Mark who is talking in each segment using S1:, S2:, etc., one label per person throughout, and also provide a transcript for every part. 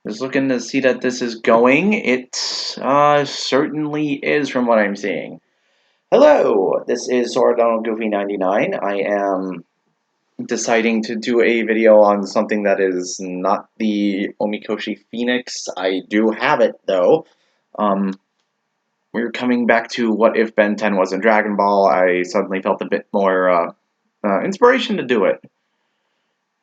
S1: Just looking to see that this is going. It certainly is from what I'm seeing. Hello, this is Sword Donald Goofy 99. I am deciding to do a video on something that is not the Omikoshi Phoenix. I do have it though. Um, we're coming back to what if Ben 10 was in Dragon Ball. I suddenly felt a bit more inspiration to do it.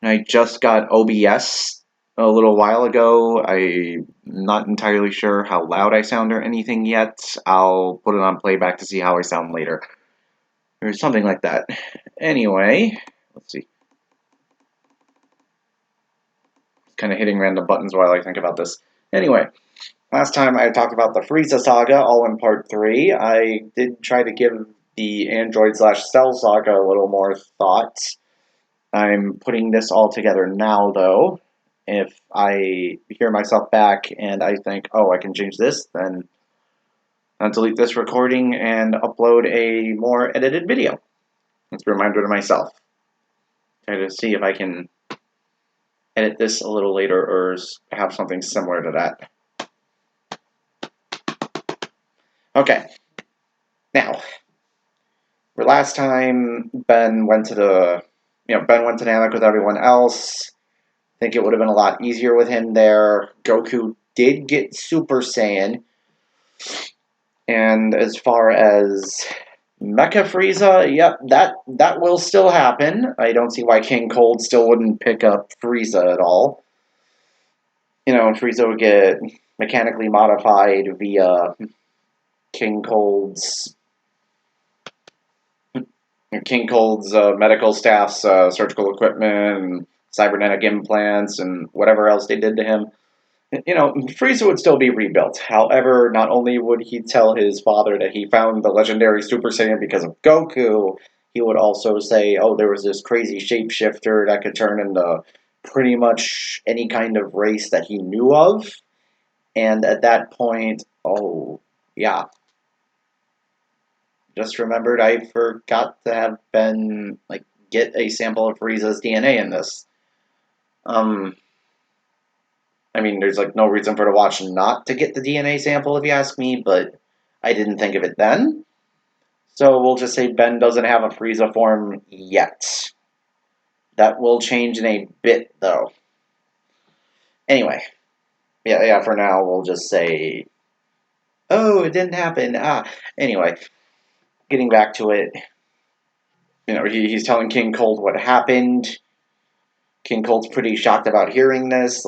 S1: I just got OBS a little while ago. I'm not entirely sure how loud I sound or anything yet. I'll put it on playback to see how I sound later. Or something like that. Anyway, let's see. Kind of hitting random buttons while I think about this. Anyway, last time I talked about the Frieza saga, all in part 3. I did try to give the Android/Cell saga a little more thought. I'm putting this all together now, though. If I hear myself back and I think, oh, I can change this, then I'll delete this recording and upload a more edited video. It's a reminder to myself. Try to see if I can edit this a little later or have something similar to that. Okay. Now, for last time, Ben went to Namek with everyone else. I think it would have been a lot easier with him there. Goku did get Super Saiyan. And as far as Mecha Frieza, yep, that will still happen. I don't see why King Cold still wouldn't pick up Frieza at all. Frieza would get mechanically modified via King Cold's medical staff's surgical equipment and cybernetic implants and whatever else they did to him. Frieza would still be rebuilt. However, not only would he tell his father that he found the legendary Super Saiyan because of Goku, he would also say, oh, there was this crazy shapeshifter that could turn into pretty much any kind of race that he knew of. And at that point, oh, yeah. Just remembered I forgot to have Ben, get a sample of Frieza's DNA in this. I mean, there's no reason for the watch not to get the DNA sample if you ask me, but I didn't think of it then. So we'll just say Ben doesn't have a Frieza form yet. That will change in a bit, though. Anyway, yeah, for now we'll just say, oh, it didn't happen. Anyway, getting back to it, he's telling King Cold what happened. King Cold's pretty shocked about hearing this,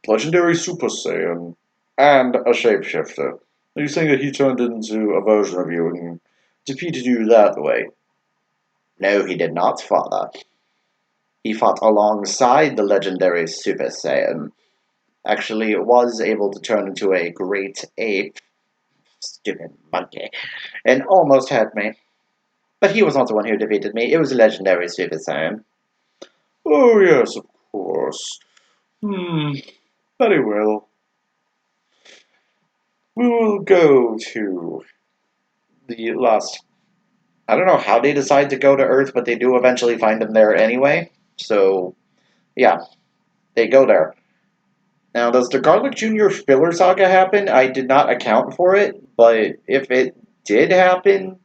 S1: legendary Super Saiyan and a shapeshifter. Are you saying that he turned into a version of you and defeated you that way? No, he did not, Father. He fought alongside the legendary Super Saiyan. Actually, was able to turn into a great ape, stupid monkey, and almost hurt me. But he was not the one who defeated me. It was a legendary Super Saiyan. Oh, yes, of course. Very well. We will go to the last. I don't know how they decide to go to Earth, but they do eventually find him there anyway. So, yeah, they go there. Now, does the Garlic Jr. filler saga happen? I did not account for it, but if it did happen,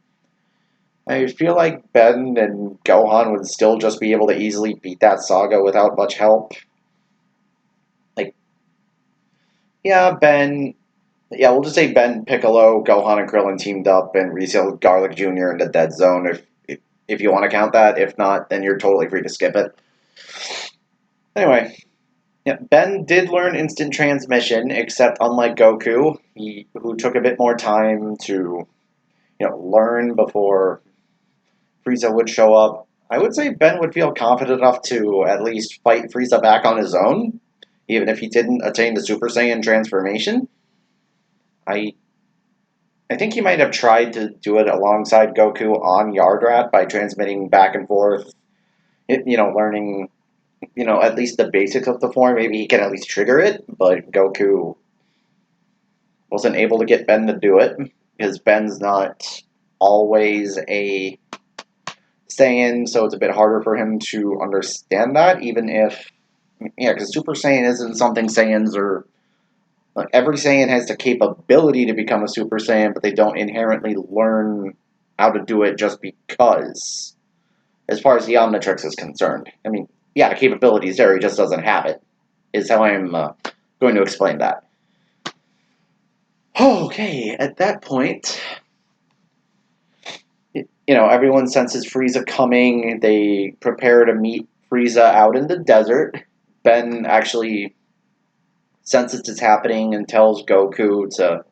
S1: I feel like Ben and Gohan would still just be able to easily beat that saga without much help. Yeah, Ben. Yeah, we'll just say Ben, Piccolo, Gohan, and Krillin teamed up and resealed Garlic Jr. in the Dead Zone if you want to count that. If not, then you're totally free to skip it. Anyway, yeah, Ben did learn instant transmission, except unlike Goku, who took a bit more time to, learn before Frieza would show up. I would say Ben would feel confident enough to at least fight Frieza back on his own, even if he didn't attain the Super Saiyan transformation. I think he might have tried to do it alongside Goku on Yardrat by transmitting back and forth, learning, at least the basics of the form. Maybe he can at least trigger it, but Goku wasn't able to get Ben to do it, because Ben's not always a Saiyan, so it's a bit harder for him to understand that, even if Yeah, because Super Saiyan isn't something Saiyans are. Like, every Saiyan has the capability to become a Super Saiyan, but they don't inherently learn how to do it just because. As far as the Omnitrix is concerned. I mean, yeah, the capability is there, he just doesn't have it, is how I'm going to explain that. Okay, at that point, everyone senses Frieza coming. They prepare to meet Frieza out in the desert. Ben actually senses it's happening and tells Goku to,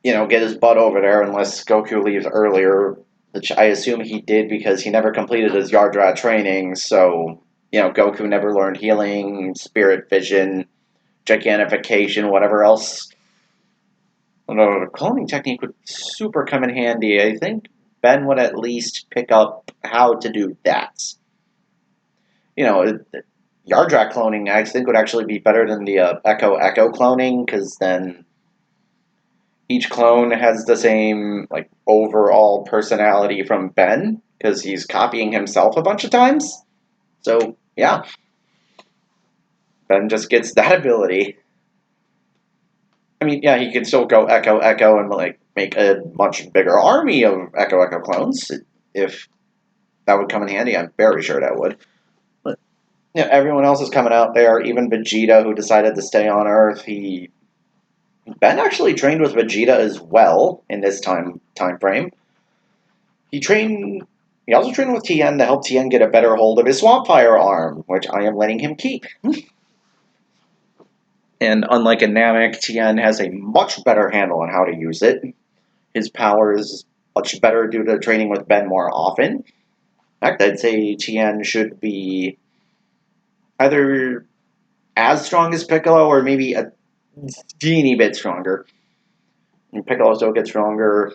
S1: get his butt over there unless Goku leaves earlier, which I assume he did because he never completed his Yard Rat training, so, Goku never learned healing, spirit vision, gigantification, whatever else. The cloning technique would super come in handy. I think Ben would at least pick up how to do that. Yardrat cloning, I think, would actually be better than the Echo cloning, because then each clone has the same overall personality from Ben, because he's copying himself a bunch of times. So yeah, Ben just gets that ability. I mean, yeah, he could still go Echo and make a much bigger army of Echo clones if that would come in handy. I'm very sure that would. But everyone else is coming out there. Even Vegeta, who decided to stay on Earth, Ben actually trained with Vegeta as well in this time frame. He trained. He also trained with Tien to help Tien get a better hold of his Swamp Fire arm, which I am letting him keep. And unlike a Namek, Tien has a much better handle on how to use it. His power is much better due to training with Ben more often. In fact, I'd say Tien should be either as strong as Piccolo or maybe a teeny bit stronger. And Piccolo still gets stronger.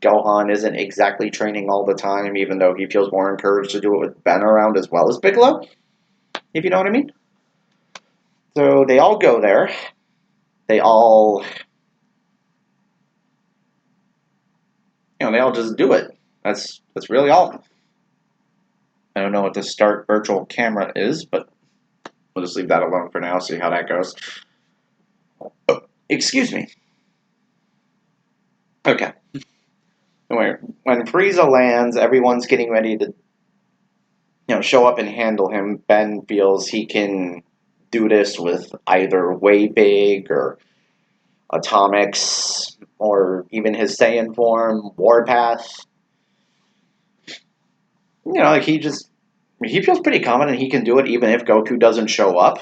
S1: Gohan isn't exactly training all the time, even though he feels more encouraged to do it with Ben around as well as Piccolo, if you know what I mean. So they all go there. They all, they all just do it. That's really all. I don't know what the start virtual camera is, but we'll just leave that alone for now, see how that goes. Oh, excuse me. Okay. Anyway, when Frieza lands, everyone's getting ready to, show up and handle him. Ben feels he can do this with either Way Big or Atomics or even his Saiyan form, Warpath. He feels pretty confident he can do it even if Goku doesn't show up.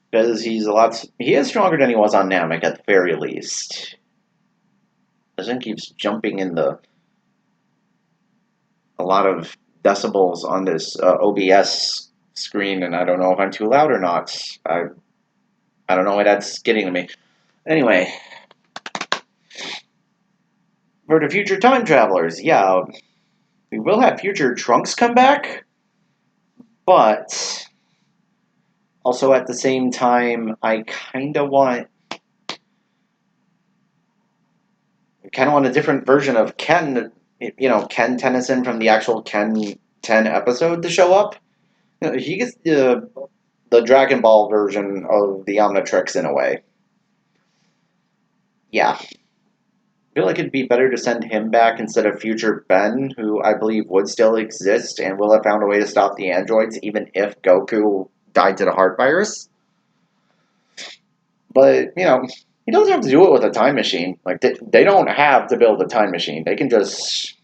S1: Because he is stronger than he was on Namek at the very least. This thing keeps jumping in a lot of decibels on this OBS screen, and I don't know if I'm too loud or not. I don't know why that's getting to me. Anyway, for the future time travelers, yeah, we will have future Trunks come back, but also at the same time, I kind of want a different version of Ken. Ken Tennyson from the actual Ken 10 episode to show up. He gets the Dragon Ball version of the Omnitrix in a way. Yeah. I feel like it'd be better to send him back instead of future Ben, who I believe would still exist and will have found a way to stop the androids, even if Goku died to the heart virus. But, he doesn't have to do it with a time machine. They don't have to build a time machine. They can just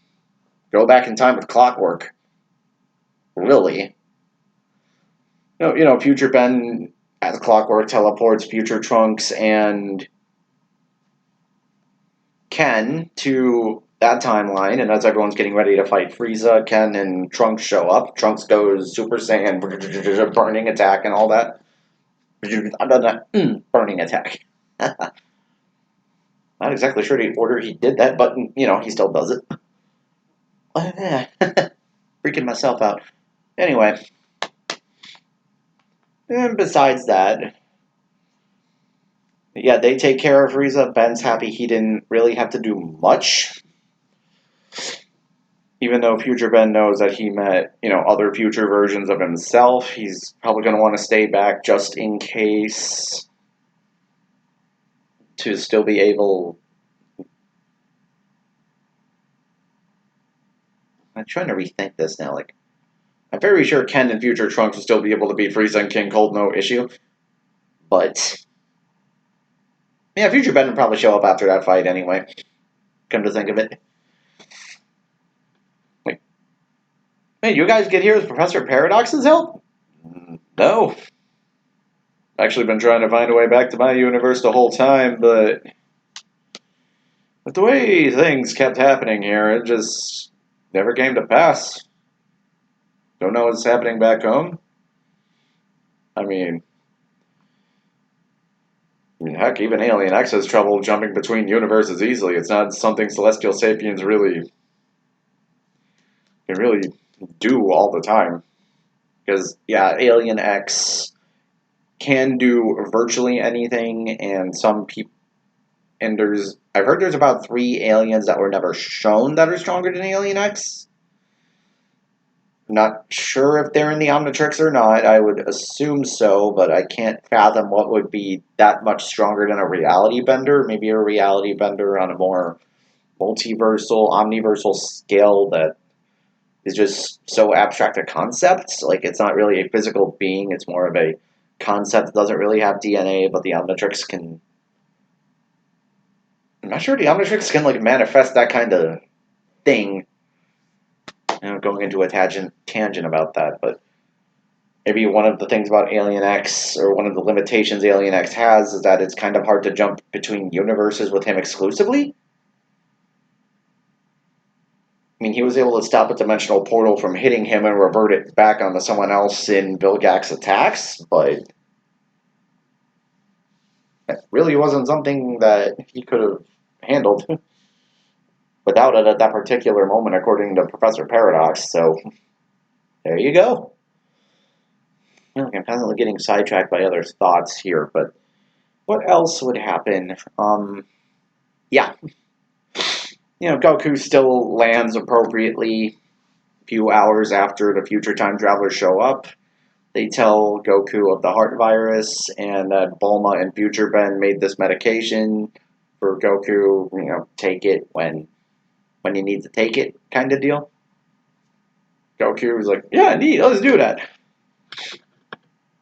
S1: go back in time with clockwork. Really. Future Ben, as clockwork, teleports future Trunks and Ken to that timeline, and as everyone's getting ready to fight Frieza, Ken and Trunks show up. Trunks goes Super Saiyan, burning attack, and all that. Burning attack. Not exactly sure the order he did that, but he still does it. Freaking myself out. Anyway, and besides that, yeah, they take care of Frieza. Ben's happy he didn't really have to do much. Even though future Ben knows that he met, other future versions of himself, he's probably going to want to stay back just in case to still be able. I'm trying to rethink this now. Like, I'm very sure Ken and future Trunks will still be able to beat Frieza and King Cold, no issue. But yeah, future Ben would probably show up after that fight anyway. Come to think of it, like, hey, you guys get here with Professor Paradox's help? No. Actually, been trying to find a way back to my universe the whole time, but with the way things kept happening here, it just never came to pass. Don't know what's happening back home. I mean, heck, even Alien X has trouble jumping between universes easily. It's not something Celestial Sapiens really can really do all the time. Because, yeah, Alien X can do virtually anything, and some people. And I've heard there's about 3 aliens that were never shown that are stronger than Alien X. Not sure if they're in the Omnitrix or not. I would assume so, but I can't fathom what would be that much stronger than a reality bender. Maybe a reality bender on a more multiversal, omniversal scale that is just so abstract a concept. Like, it's not really a physical being, it's more of a concept that doesn't really have DNA, but the Omnitrix can. I'm not sure the Omnitrix can, like, manifest that kind of thing. Going into a tangent about that, but maybe one of the things about Alien X, or one of the limitations Alien X has, is that it's kind of hard to jump between universes with him exclusively. I mean, he was able to stop a dimensional portal from hitting him and revert it back onto someone else in Vilgax's attacks, but it really wasn't something that he could have handled without it at that particular moment, according to Professor Paradox, so there you go. I'm constantly getting sidetracked by other thoughts here, but what else would happen? Yeah. Goku still lands appropriately a few hours after the future time travelers show up. They tell Goku of the heart virus and that Bulma and Future Ben made this medication for Goku, take it when you need to take it kind of deal. Goku was like, yeah, neat, let's do that.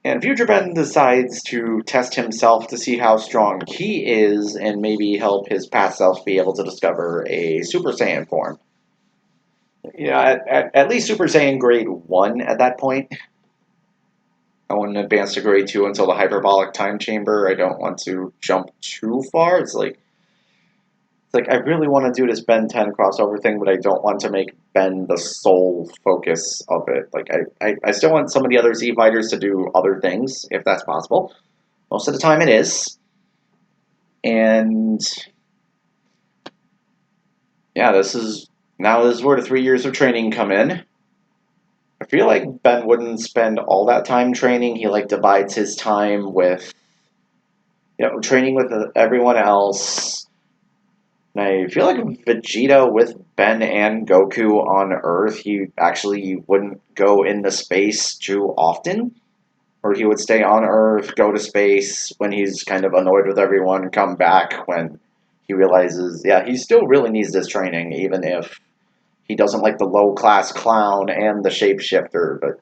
S1: And Future Ben decides to test himself to see how strong he is and maybe help his past self be able to discover a Super Saiyan form. At least Super Saiyan grade 1 at that point. I wouldn't advance to grade 2 until the hyperbolic time chamber. I don't want to jump too far. It's like I really want to do this Ben 10 crossover thing, but I don't want to make Ben the sole focus of it. Like, I still want some of the other Z fighters to do other things, if that's possible. Most of the time it is. And yeah, this is where the 3 years of training come in. I feel like Ben wouldn't spend all that time training. He divides his time with training with everyone else. And I feel like Vegeta with Ben and Goku on Earth, he actually wouldn't go into space too often. Or he would stay on Earth, go to space when he's kind of annoyed with everyone, come back when he realizes, yeah, he still really needs this training, even if he doesn't like the low-class clown and the shapeshifter, but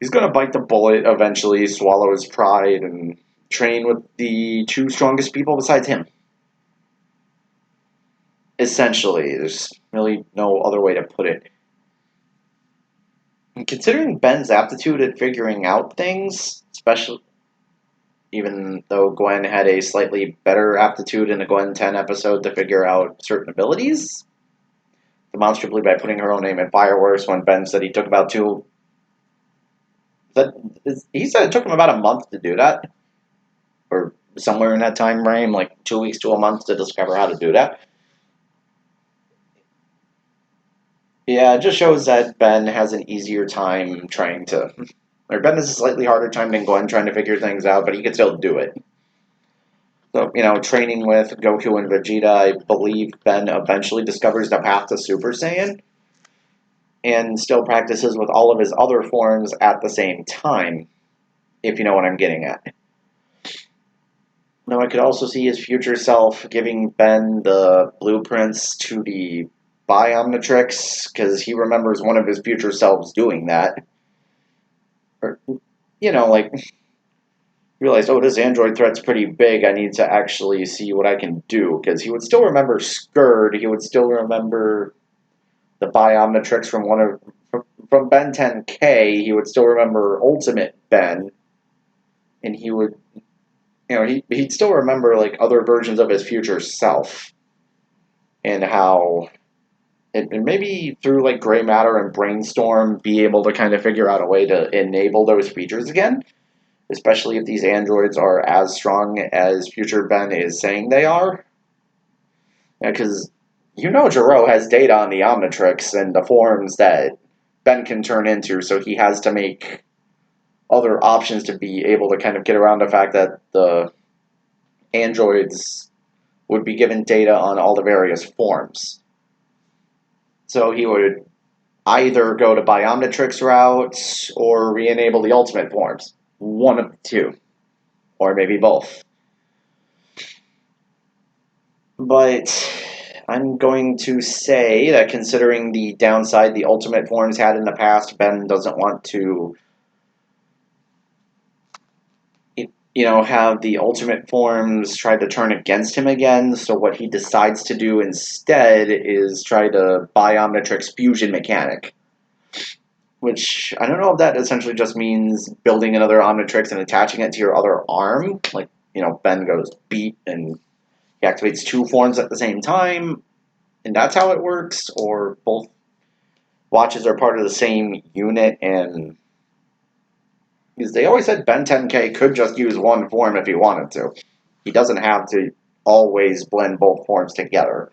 S1: he's going to bite the bullet eventually, swallow his pride, and train with the 2 strongest people besides him. Essentially, there's really no other way to put it. And considering Ben's aptitude at figuring out things, especially even though Gwen had a slightly better aptitude in the Gwen 10 episode to figure out certain abilities, demonstrably by putting her own name in Fireworks when Ben said he took about 2... He said it took him about a month to do that. Or somewhere in that time frame, like 2 weeks to a month to discover how to do that. Yeah, it just shows that Ben has an easier time trying to... Or Ben has a slightly harder time than Gwen trying to figure things out, but he can still do it. So, training with Goku and Vegeta, I believe Ben eventually discovers the path to Super Saiyan and still practices with all of his other forms at the same time, if you know what I'm getting at. Now, I could also see his future self giving Ben the blueprints to the Biomnitrix, because he remembers one of his future selves doing that. Or, like, realized, oh, this android threat's pretty big, I need to actually see what I can do, because he would still remember Scourge, he would still remember the Biomnitrix from Ben 10K, he would still remember Ultimate Ben, and he would, he'd still remember, like, other versions of his future self, and how, and maybe through, like, gray matter and brainstorm, be able to kind of figure out a way to enable those features again, especially if these androids are as strong as future Ben is saying they are. Because Jiro has data on the Omnitrix and the forms that Ben can turn into, so he has to make other options to be able to kind of get around the fact that the androids would be given data on all the various forms. So he would either go to Biomnitrix route or re-enable the ultimate forms. One of the two. Or maybe both. But I'm going to say that considering the downside the ultimate forms had in the past, Ben doesn't want to have the ultimate forms try to turn against him again. So what he decides to do instead is try to Biomnitrix fusion mechanic. Which, I don't know if that essentially just means building another Omnitrix and attaching it to your other arm. Like, Ben goes beat and he activates two forms at the same time, and that's how it works, or both watches are part of the same unit, and because they always said Ben 10K could just use one form if he wanted to. He doesn't have to always blend both forms together.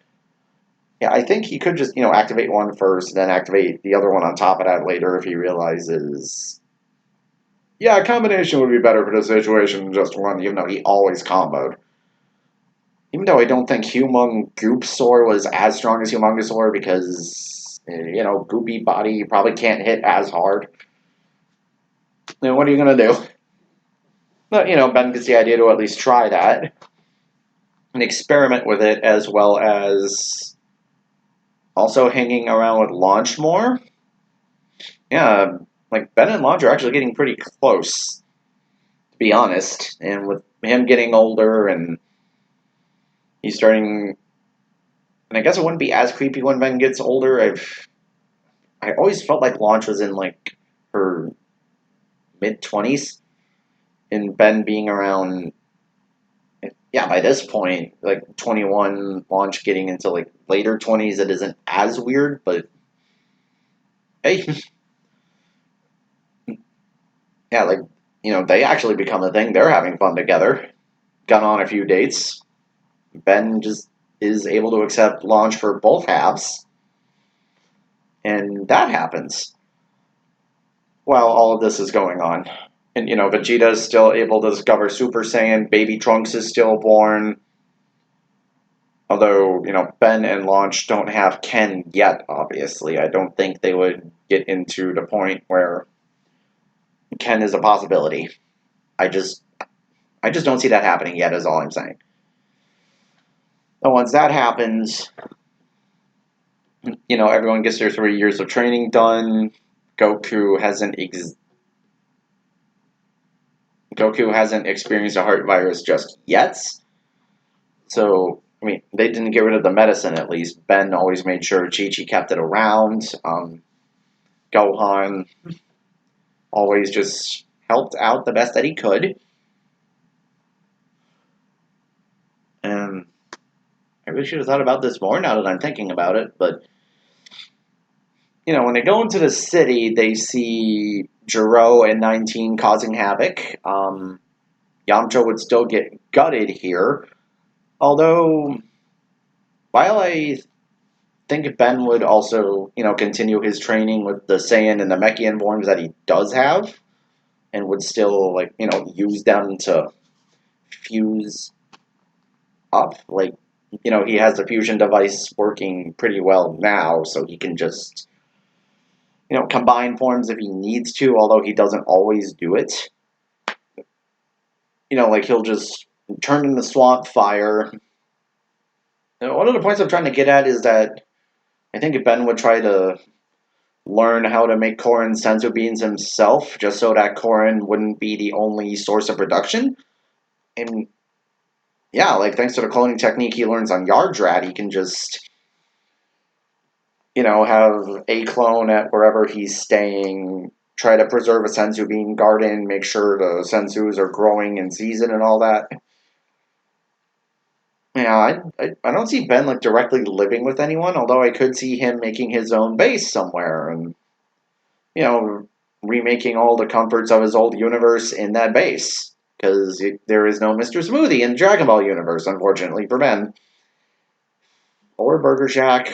S1: Yeah, I think he could just, activate one first, then activate the other one on top of that later if he realizes, yeah, a combination would be better for the situation than just one, even though he always comboed. Even though I don't think Goopsaur was as strong as Humongosaur because, Goopy body probably can't hit as hard. Then what are you going to do? But, Ben gets the idea to at least try that and experiment with it, as well as also hanging around with Launch more. Yeah, like, Ben and Launch are actually getting pretty close, to be honest. And with him getting older and he's starting, and I guess it wouldn't be as creepy when Ben gets older. I always felt like Launch was in, like, her mid-20s, and Ben being around, yeah, by this point, like, 21, Launch getting into, like, later 20s, it isn't as weird, but hey, yeah, like, they actually become a thing. They're having fun together. Gone on a few dates. Ben just is able to accept Launch for both halves, and that happens while all of this is going on. And, Vegeta is still able to discover Super Saiyan. Baby Trunks is still born. Although, Ben and Launch don't have Ken yet, obviously. I don't think they would get into the point where Ken is a possibility. I just don't see that happening yet, is all I'm saying. And once that happens, everyone gets their 3 years of training done. Goku hasn't experienced a heart virus just yet. So, I mean, they didn't get rid of the medicine, at least. Ben always made sure Chi-Chi kept it around. Gohan always just helped out the best that he could. And I really should have thought about this more now that I'm thinking about it, but, when they go into the city, they see Jiro and 19 causing havoc. Yamcha would still get gutted here, although, while I think Ben would also, continue his training with the Saiyan and the Mechian forms that he does have, and would still, use them to fuse up. Like, he has the fusion device working pretty well now, so he can just, combine forms if he needs to, although he doesn't always do it. Like he'll just turn into swamp fire. One of the points I'm trying to get at is that I think if Ben would try to learn how to make Corrin senzu beans himself, just so that Corrin wouldn't be the only source of production. And yeah, like thanks to the cloning technique he learns on Yardrat, he can just, have a clone at wherever he's staying, try to preserve a senzu bean garden, make sure the senzus are growing in season and all that. Yeah, I don't see Ben like directly living with anyone, although I could see him making his own base somewhere and, you know, remaking all the comforts of his old universe in that base. Because there is no Mr. Smoothie in the Dragon Ball universe, unfortunately for Ben. Or Burger Shack.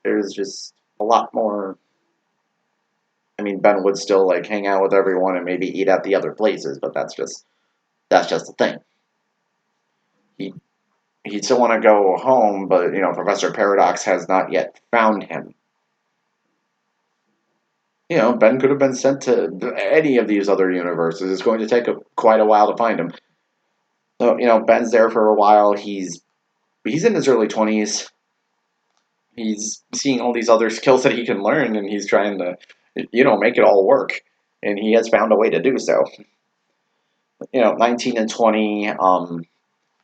S1: There's just a lot more. I mean, Ben would still like hang out with everyone and maybe eat at the other places, but that's just the thing. He he'd still want to go home, but Professor Paradox has not yet found him. Ben could have been sent to any of these other universes. It's going to take quite a while to find him. So Ben's there for a while. He's in his early 20s. He's seeing all these other skills that he can learn, and he's trying to make it all work. And he has found a way to do so. 19 and 20.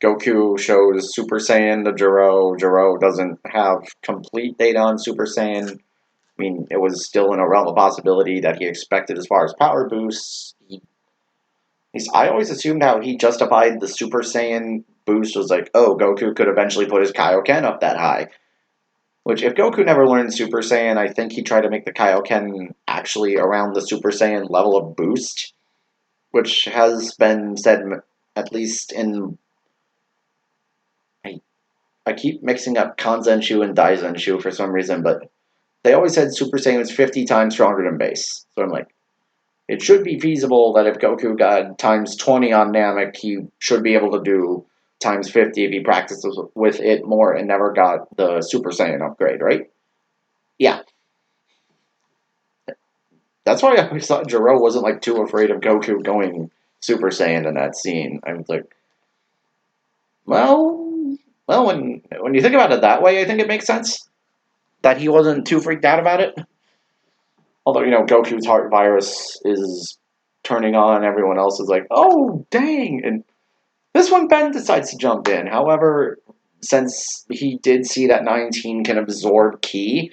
S1: Goku shows Super Saiyan to Jiro. Jiro doesn't have complete data on Super Saiyan. I mean, it was still in a realm of possibility that he expected as far as power boosts. I always assumed how he justified the Super Saiyan boost was like, oh, Goku could eventually put his Kaioken up that high. Which, if Goku never learned Super Saiyan, I think he tried to make the Kaioken actually around the Super Saiyan level of boost, which has been said, at least in... I keep mixing up Kanzenshu and Daizenshu for some reason, but they always said Super Saiyan was 50 times stronger than base. So I'm like, it should be feasible that if Goku got times 20 on Namek, he should be able to do times 50 if he practices with it more and never got the Super Saiyan upgrade, right? Yeah. That's why I always thought Jiro wasn't like too afraid of Goku going Super Saiyan in that scene. I was like, well, when you think about it that way, I think it makes sense that he wasn't too freaked out about it. Although, Goku's heart virus is turning on, everyone else is like, oh, dang. And this one, Ben decides to jump in. However, since he did see that 19 can absorb ki,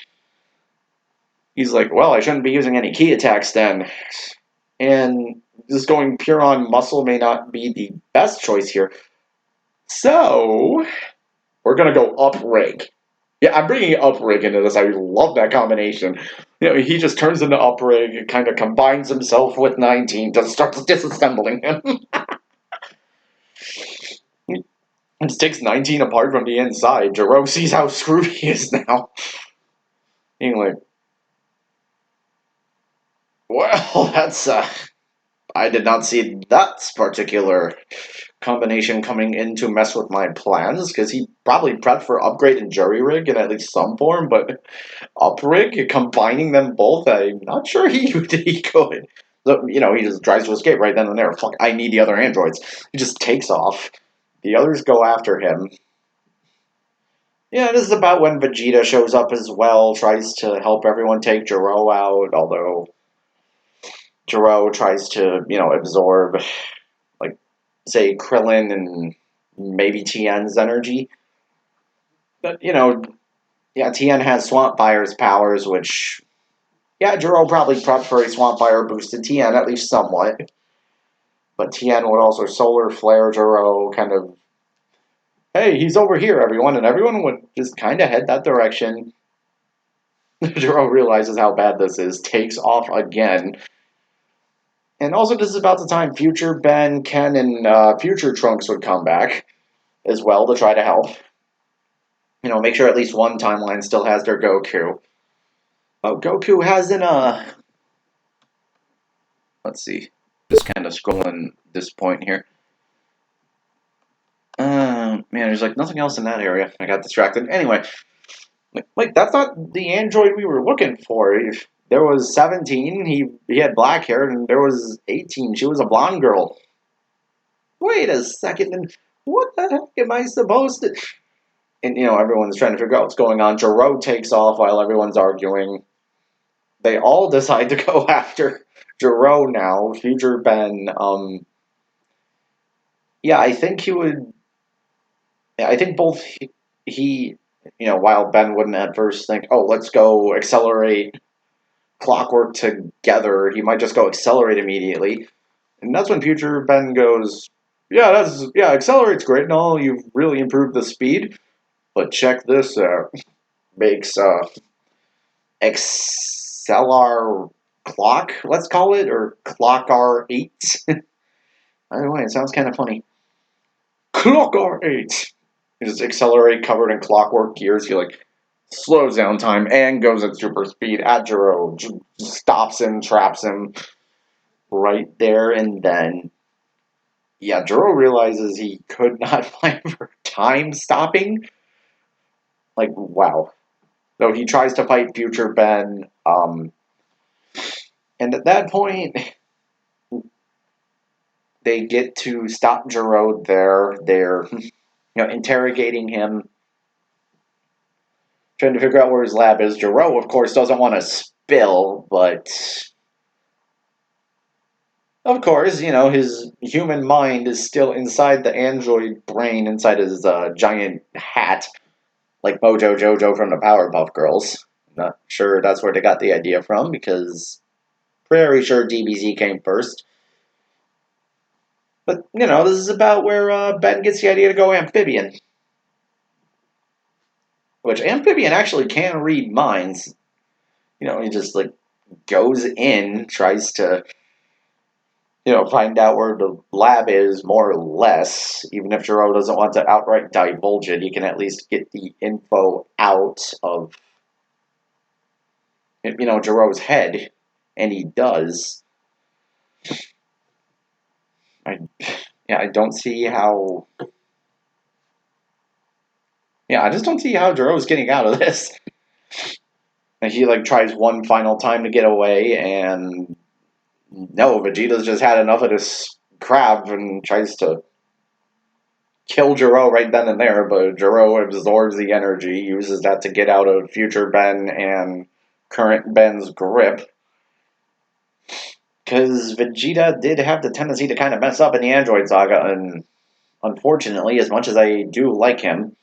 S1: he's like, well, I shouldn't be using any ki attacks then. And just going pure on muscle may not be the best choice here. So, we're going to go up rig. Yeah, I'm bringing up rig into this. I love that combination. He just turns into up rig and kind of combines himself with 19 to start disassembling him. It just takes 19 apart from the inside. Jiro sees how screwed he is now. Being like, well, that's, I did not see that particular combination coming in to mess with my plans, because he probably prepped for upgrade and jury rig in at least some form, but up rig, combining them both, I'm not sure he could. So, he just tries to escape right then and there. Fuck, I need the other androids. He just takes off. The others go after him. Yeah, this is about when Vegeta shows up as well, tries to help everyone take Jiro out, although Jiro tries to, absorb, like, say, Krillin and maybe Tien's energy. But, yeah, Tien has Swamp Fire's powers, which, yeah, Jiro probably prepped for a Swamp Fire boosted Tien, at least somewhat. But Tien would also Solar Flare Jiro, kind of, hey, he's over here, everyone, and everyone would just kind of head that direction. Jiro realizes how bad this is, takes off again. And also, this is about the time Future Ben, Ken, and Future Trunks would come back as well to try to help. Make sure at least one timeline still has their Goku. Oh, Goku hasn't, let's see. Just kind of scrolling this point here. Man, there's like nothing else in that area. I got distracted. Anyway, that's not the android we were looking for. If there was 17, he had black hair, and there was 18. She was a blonde girl. Wait a second, and what the heck am I supposed to? And everyone's trying to figure out what's going on. Jiro takes off while everyone's arguing. They all decide to go after Jiro now. Future Ben. Yeah, I think he would. Yeah, I think both he while Ben wouldn't at first think, oh, let's go accelerate clockwork together, he might just go accelerate immediately. And that's when future Ben goes, accelerate's great and all, you've really improved the speed, but check this out. Makes Accelar clock, let's call it, or Clock R8. Either way, it sounds kind of funny. Clock R8. You just accelerate covered in clockwork gears. He slows down time and goes at super speed at Jiro. Stops him, traps him right there, and then Jiro realizes he could not find for time stopping. Wow. So he tries to fight Future Ben, and at that point, they get to stop Jiro there. They're interrogating him, trying to figure out where his lab is. Jiro, of course, doesn't want to spill, but of course, his human mind is still inside the android brain, inside his giant hat, like Mojo Jojo from the Powerpuff Girls. Not sure that's where they got the idea from, because pretty sure DBZ came first. But, this is about where Ben gets the idea to go amphibian. Which, amphibian actually can read minds. He just, goes in, tries to, find out where the lab is, more or less. Even if Jiro doesn't want to outright divulge it, he can at least get the info out of, Jiro's head. And he does. I don't see how... I just don't see how Jiro's getting out of this. And he, tries one final time to get away, and... No, Vegeta's just had enough of this crap and tries to kill Jiro right then and there, but Jiro absorbs the energy, uses that to get out of future Ben and current Ben's grip. Because Vegeta did have the tendency to kind of mess up in the Android Saga, and unfortunately, as much as I do like him,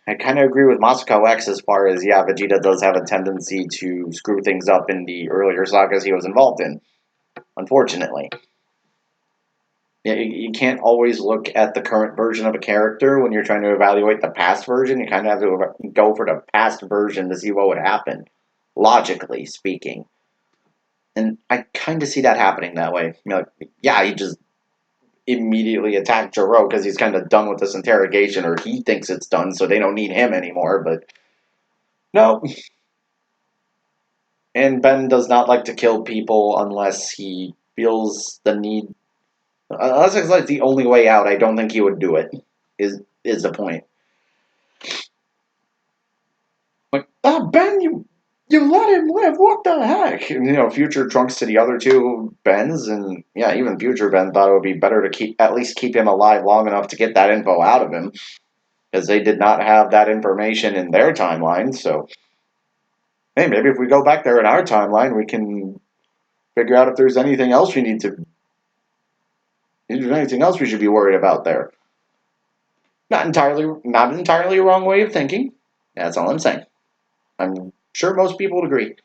S1: I kind of agree with Masako X as far as, Vegeta does have a tendency to screw things up in the earlier sagas he was involved in. Unfortunately. You can't always look at the current version of a character when you're trying to evaluate the past version. You kind of have to go for the past version to see what would happen, logically speaking. And I kind of see that happening that way. He just immediately attacked Jiro because he's kind of done with this interrogation, or he thinks it's done, so they don't need him anymore, but no. And Ben does not like to kill people unless he feels the need. Unless it's the only way out, I don't think he would do it, is the point. Ben, you let him live, what the heck? And, Future trunks to the other two Bens, and even Future Ben thought it would be better to at least keep him alive long enough to get that info out of him, because they did not have that information in their timeline, so hey, maybe if we go back there in our timeline, we can figure out if there's anything else we need to... If there's anything else we should be worried about there. Not entirely wrong way of thinking. That's all I'm saying. I'm sure most people would agree.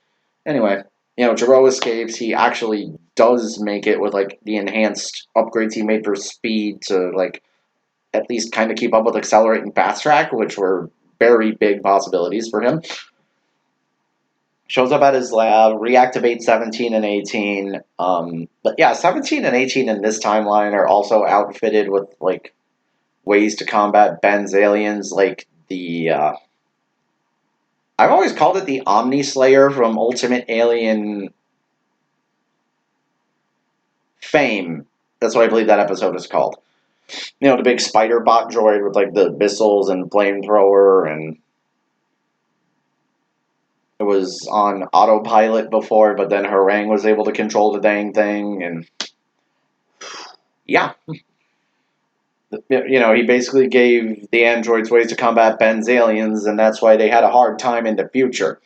S1: Anyway, Jiro escapes. He actually does make it with, the enhanced upgrades he made for speed to, at least kind of keep up with Accelerate and Fast Track, which were very big possibilities for him. Shows up at his lab, reactivates 17 and 18. But 17 and 18 in this timeline are also outfitted with, ways to combat Ben's aliens, I've always called it the Omni Slayer from Ultimate Alien Fame. That's what I believe that episode is called. The big spider bot droid with like the missiles and flamethrower, and it was on autopilot before, but then Harang was able to control the dang thing, and yeah, he basically gave the androids ways to combat Ben's aliens, and that's why they had a hard time in the future,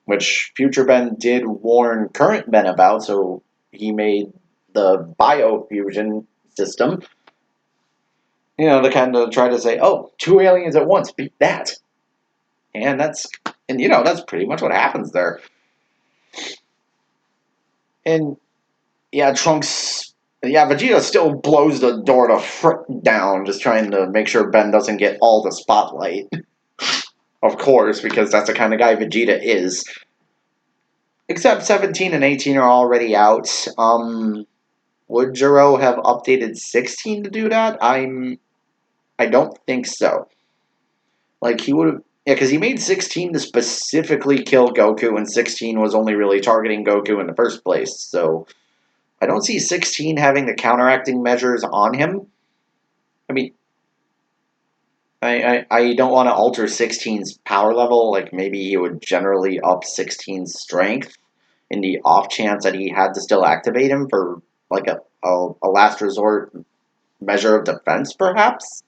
S1: which future Ben did warn current Ben about, so he made the biofusion system, to kind of try to say, oh, two aliens at once, beat that. And that's pretty much what happens there. And yeah, Vegeta still blows the door to frick down, just trying to make sure Ben doesn't get all the spotlight. Of course, because that's the kind of guy Vegeta is. Except 17 and 18 are already out. Would Jiro have updated 16 to do that? I don't think so. Like, he would have... Yeah, because he made 16 to specifically kill Goku, and 16 was only really targeting Goku in the first place, so... I don't see 16 having the counteracting measures on him. I mean, I don't want to alter 16's power level. Like, maybe he would generally up 16's strength in the off chance that he had to still activate him for, like, a last resort measure of defense, perhaps,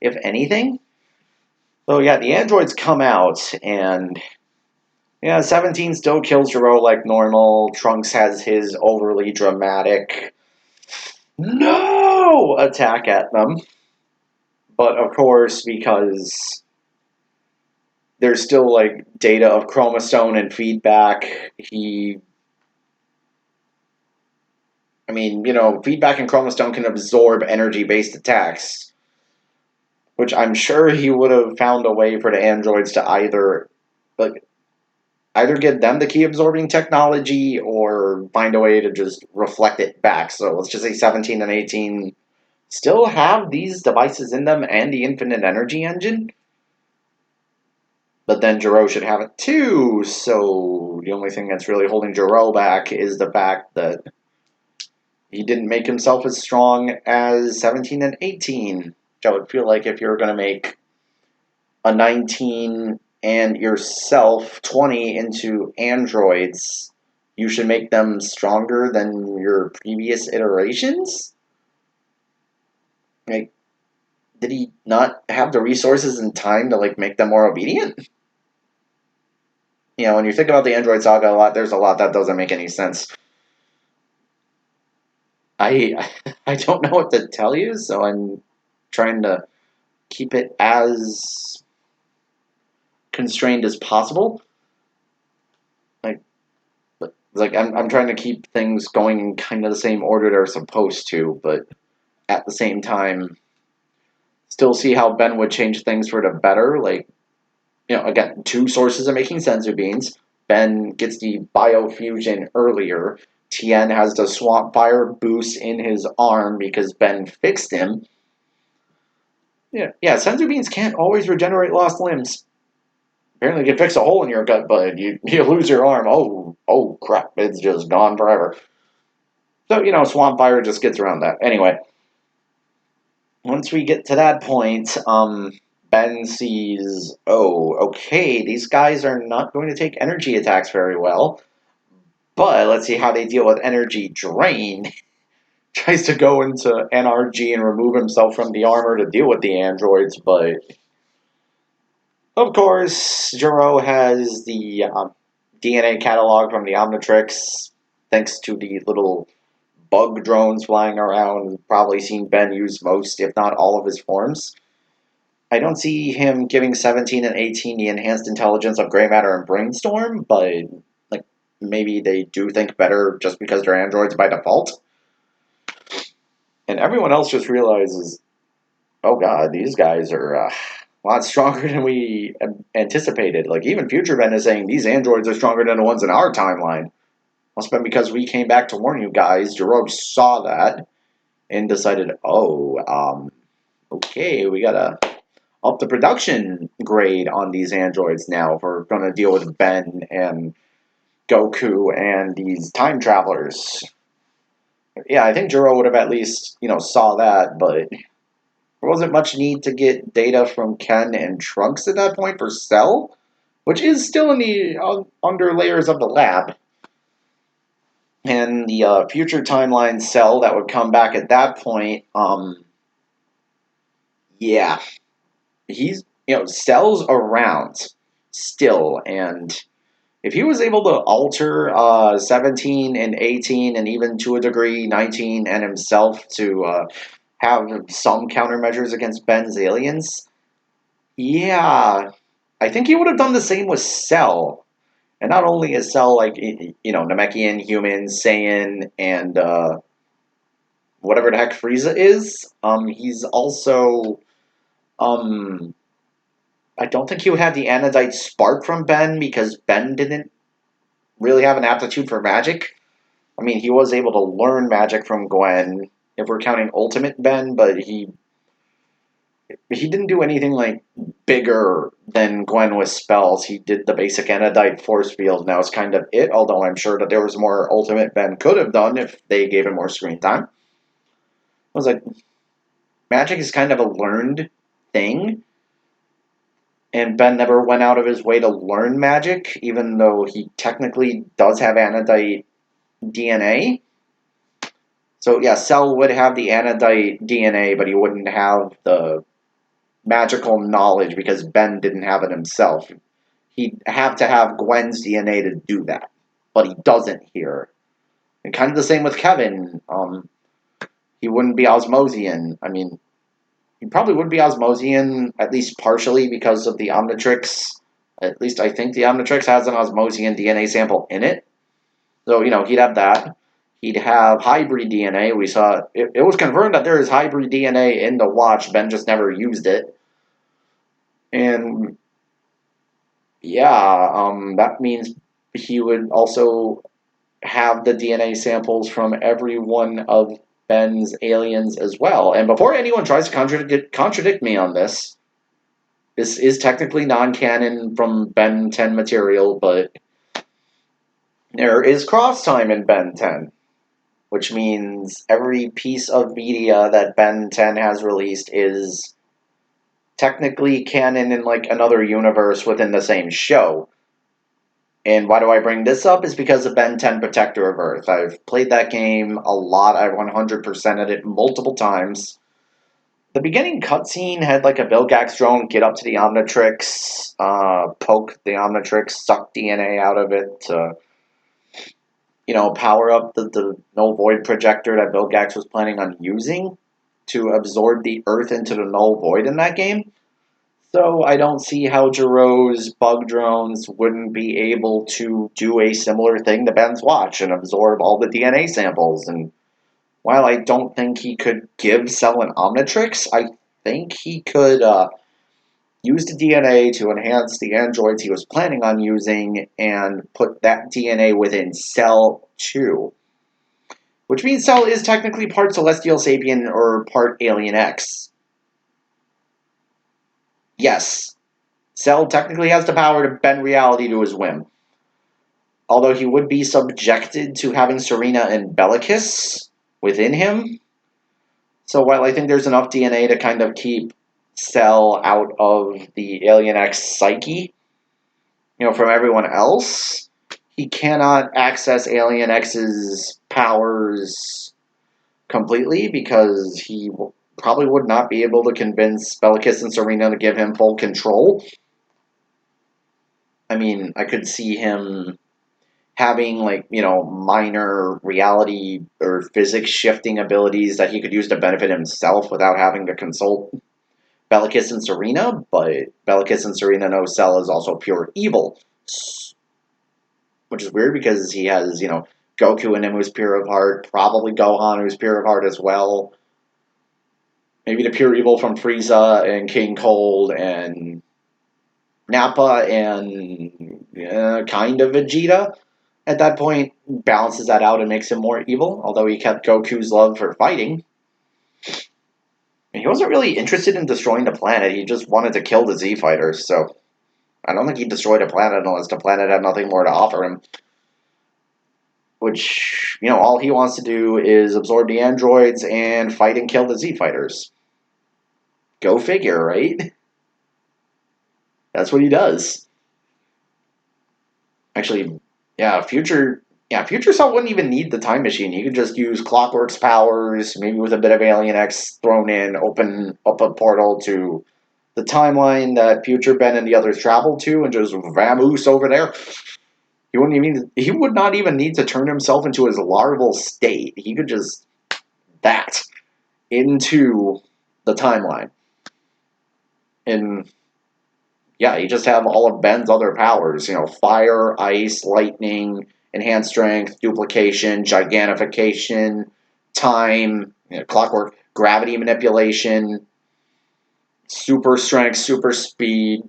S1: if anything. So, yeah, the androids come out, and, yeah, 17 still kills Jiro like normal. Trunks has his overly dramatic no attack at them. But of course, because there's still like data of chromosome and feedback, feedback and chromosome can absorb energy-based attacks, which I'm sure he would have found a way for the androids to either get them the key absorbing technology or find a way to just reflect it back. So let's just say 17 and 18 still have these devices in them and the infinite energy engine. But then Jiro should have it too, so the only thing that's really holding Jiro back is the fact that he didn't make himself as strong as 17 and 18. Which I would feel like if you're going to make a 19 and yourself 20 into androids, you should make them stronger than your previous iterations? Like, did he not have the resources and time to make them more obedient? When you think about the Android saga a lot, there's a lot that doesn't make any sense. I I don't know what to tell you, so I'm trying to keep it as constrained as possible. I'm trying to keep things going in kind of the same order they're supposed to, but at the same time, still see how Ben would change things for the better. Again, two sources of making senzu beans. Ben gets the biofusion earlier. Tien has the swamp fire boost in his arm because Ben fixed him. Yeah, senzu beans can't always regenerate lost limbs. Apparently, you can fix a hole in your gut, but you lose your arm. Oh crap! It's just gone forever. So swamp fire just gets around that. Anyway, once we get to that point, Ben sees, oh, okay, these guys are not going to take energy attacks very well. But let's see how they deal with energy drain. Tries to go into NRG and remove himself from the armor to deal with the androids, but of course, Jiro has the DNA catalog from the Omnitrix, thanks to the little bug drones flying around. Probably seen Ben use most, if not all, of his forms. I don't see him giving 17 and 18 the enhanced intelligence of gray matter and brainstorm, but maybe they do think better just because they're androids by default. And everyone else just realizes, oh god, these guys are a lot stronger than we anticipated. Even Future Ben is saying these androids are stronger than the ones in our timeline. Must have been because we came back to warn you guys. Jerome saw that and decided, okay, we gotta up the production grade on these androids now if we're gonna deal with Ben and Goku and these time travelers. Yeah, I think Jiro would have at least, saw that, but There wasn't much need to get data from Ken and Trunks at that point for Cell, which is still in the under layers of the lab. And the future timeline Cell that would come back at that point, yeah, he's, Cell's around still, and if he was able to alter 17 and 18 and even to a degree 19 and himself to have some countermeasures against Ben's aliens, yeah, I think he would have done the same with Cell. And not only is Cell like, Namekian, human, Saiyan, and whatever the heck Frieza is, he's also, um, I don't think he would have the Anodite spark from Ben because Ben didn't really have an aptitude for magic. I mean, he was able to learn magic from Gwen, if we're counting Ultimate Ben, but he didn't do anything like bigger than Gwen with spells. He did the basic Anodite force field, and that was kind of it, although I'm sure that there was more Ultimate Ben could have done if they gave him more screen time. I was like, magic is kind of a learned thing, and Ben never went out of his way to learn magic, even though he technically does have Anodite DNA. So yeah, Cell would have the Anodite DNA, but he wouldn't have the magical knowledge because Ben didn't have it himself. He'd have to have Gwen's DNA to do that, but he doesn't here. And kind of the same with Kevin. He wouldn't be Osmosian. I mean, he probably would be Osmosian, at least partially because of the Omnitrix. At least I think the Omnitrix has an Osmosian DNA sample in it. So, he'd have that. He'd have hybrid DNA. We saw it was confirmed that there is hybrid DNA in the watch. Ben just never used it. And yeah, that means he would also have the DNA samples from every one of Ben's aliens as well. And before anyone tries to contradict me on this is technically non-canon from Ben 10 material, but there is cross time in Ben 10, which means every piece of media that Ben 10 has released is technically canon in like another universe within the same show. And why do I bring this up? Is because of Ben 10 Protector of Earth. I've played that game a lot. I've 100%ed it multiple times. The beginning cutscene had like a Vilgax drone get up to the Omnitrix, poke the Omnitrix, suck DNA out of it to, power up the null void projector that Vilgax was planning on using to absorb the Earth into the null void in that game. So I don't see how Jiro's bug drones wouldn't be able to do a similar thing to Ben's watch and absorb all the DNA samples. And while I don't think he could give Cell an Omnitrix, I think he could use the DNA to enhance the androids he was planning on using and put that DNA within Cell too. Which means Cell is technically part Celestial Sapien or part Alien X. Yes, Cell technically has the power to bend reality to his whim. Although he would be subjected to having Serena and Bellicus within him. So while I think there's enough DNA to kind of keep Cell out of the Alien X psyche, from everyone else, he cannot access Alien X's powers completely because he probably would not be able to convince Bellicus and Serena to give him full control. I mean, I could see him having, minor reality or physics shifting abilities that he could use to benefit himself without having to consult Bellicus and Serena, but Bellicus and Serena know Cell is also pure evil. Which is weird because he has, Goku in him who's pure of heart, probably Gohan who's pure of heart as well. Maybe the pure evil from Frieza and King Cold and Nappa and kind of Vegeta at that point balances that out and makes him more evil, although he kept Goku's love for fighting. And he wasn't really interested in destroying the planet, he just wanted to kill the Z Fighters, so I don't think he destroyed a planet unless the planet had nothing more to offer him. Which, all he wants to do is absorb the androids and fight and kill the Z Fighters. Go figure, right? That's what he does. Actually, yeah, Future Cell wouldn't even need the time machine. He could just use Clockwork's powers, maybe with a bit of Alien X thrown in, open up a portal to the timeline that Future Ben and the others traveled to, and just vamoose over there. He would not even need to turn himself into his larval state. He could just that into the timeline. And yeah, you just have all of Ben's other powers, fire, ice, lightning, enhanced strength, duplication, gigantification, time, clockwork, gravity manipulation, super strength, super speed,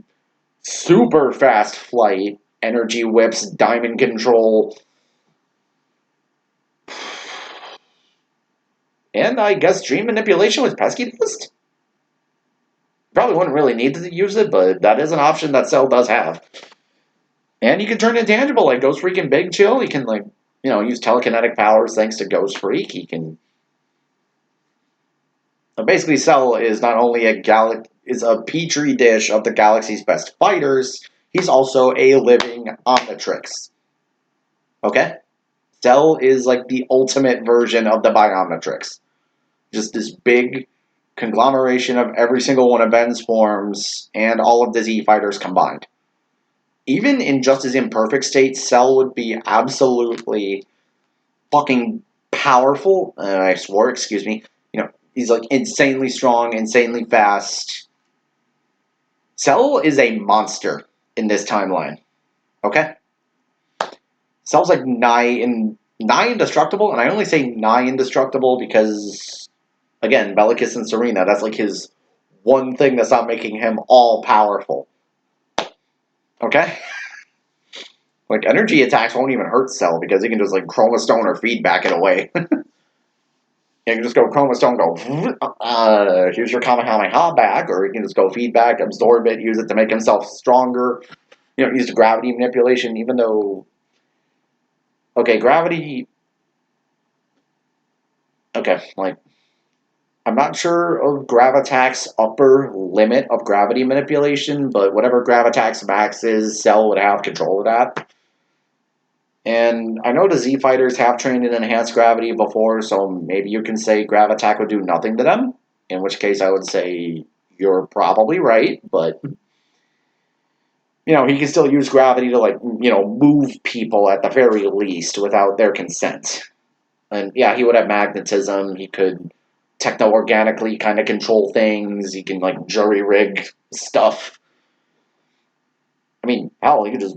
S1: super fast flight, energy whips, diamond control, and I guess dream manipulation with pesky dust. Probably wouldn't really need to use it, but that is an option that Cell does have. And he can turn intangible like Ghost Freak and Big Chill. He can use telekinetic powers thanks to Ghost Freak. He can basically Cell is not only is a petri dish of the galaxy's best fighters. He's also a living Omnitrix. Okay, Cell is like the ultimate version of the Biometrix. Just this big conglomeration of every single one of Ben's forms and all of the Z fighters combined. Even in just his imperfect state, Cell would be absolutely fucking powerful. I swore, excuse me. He's like insanely strong, insanely fast. Cell is a monster in this timeline. Okay? Cell's like nigh indestructible, and I only say nigh indestructible because, again, Bellicus and Serena, that's like his one thing that's not making him all powerful. Okay? Like, energy attacks won't even hurt Cell because he can just, like, Chroma Stone or feedback it away. You can just go Chroma Stone, go, here's your Kamehameha back, or you can just go feedback, absorb it, use it to make himself stronger. Use the gravity manipulation, even though, okay, gravity, okay, like, I'm not sure of Gravitax's upper limit of gravity manipulation, but whatever Gravitax max is, Cell would have control of that. And I know the Z fighters have trained in enhanced gravity before, so maybe you can say Gravitack would do nothing to them. In which case, I would say you're probably right, but he can still use gravity to move people at the very least without their consent. And yeah, he would have magnetism. He could techno-organically kind of control things. He can jury rig stuff. I mean, hell, he could just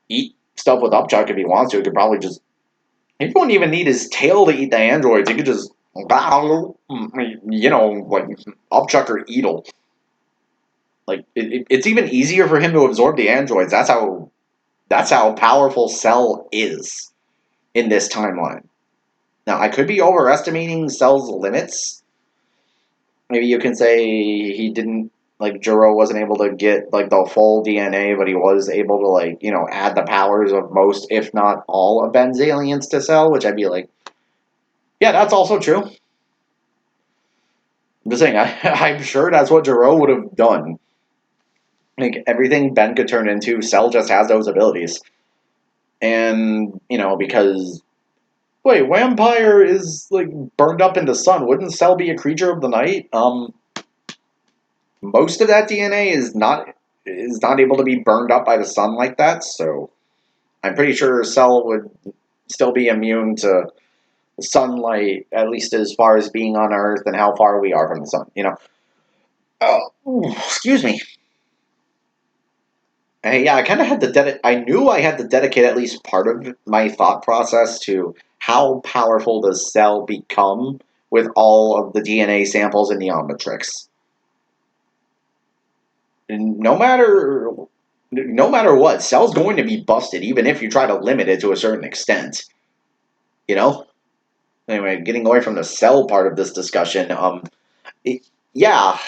S1: eat stuff with Upchuck if he wants to. He could probably just. He wouldn't even need his tail to eat the androids. He could just, Upchuck or Eatle. It's even easier for him to absorb the androids. That's how powerful Cell is in this timeline. Now, I could be overestimating Cell's limits. Maybe you can say he didn't, Juro wasn't able to get, the full DNA, but he was able to, add the powers of most, if not all, of Ben's aliens to Cell, which I'd be like, yeah, that's also true. I'm just saying, I'm sure that's what Juro would have done. Everything Ben could turn into, Cell just has those abilities. And, because wait, Vampire is burned up in the sun. Wouldn't Cell be a creature of the night? Most of that DNA is not able to be burned up by the sun like that, so I'm pretty sure Cell would still be immune to sunlight, at least as far as being on Earth and how far we are from the sun, excuse me. And yeah, I kind of had to I knew I had to dedicate at least part of my thought process to how powerful does Cell become with all of the DNA samples in the Omnitrix. No matter what, Cell's going to be busted, even if you try to limit it to a certain extent. Anyway, getting away from the Cell part of this discussion, yeah,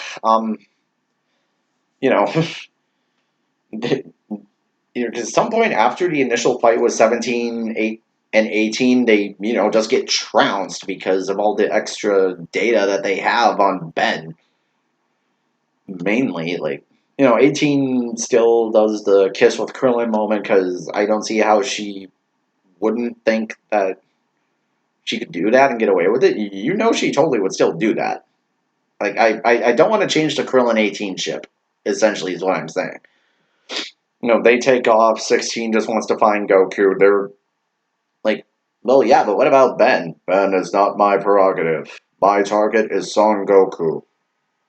S1: you know, because at some point after the initial fight was 17, 8, and 18, they, just get trounced because of all the extra data that they have on Ben. mainly, like, 18 still does the kiss with Krillin moment because I don't see how she wouldn't think that she could do that and get away with it. She totally would still do that. Like, I don't want to change the Krillin 18 ship, essentially, is what I'm saying. They take off, 16 just wants to find Goku. They're like, well, yeah, but what about Ben? Ben is not my prerogative. My target is Son Goku.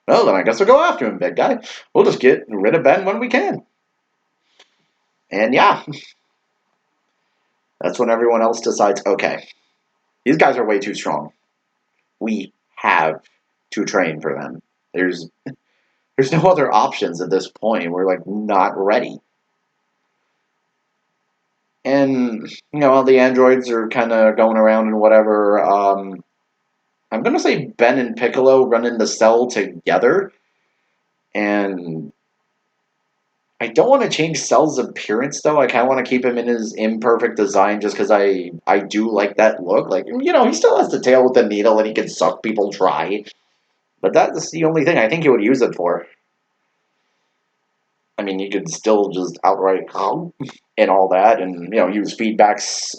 S1: Well, then I guess we'll go after him, big guy. We'll just get rid of Ben when we can. And yeah, that's when everyone else decides, okay, these guys are way too strong. We have to train for them. There's no other options at this point. We're like not ready. And all the androids are kind of going around and whatever. I'm gonna say Ben and Piccolo run into Cell together, and I don't want to change Cell's appearance though. I kind of want to keep him in his imperfect design just because I do like that look. Like he still has the tail with the needle and he can suck people dry. But that's the only thing I think he would use it for. I mean, you could still just outright and all that, and use feedbacks,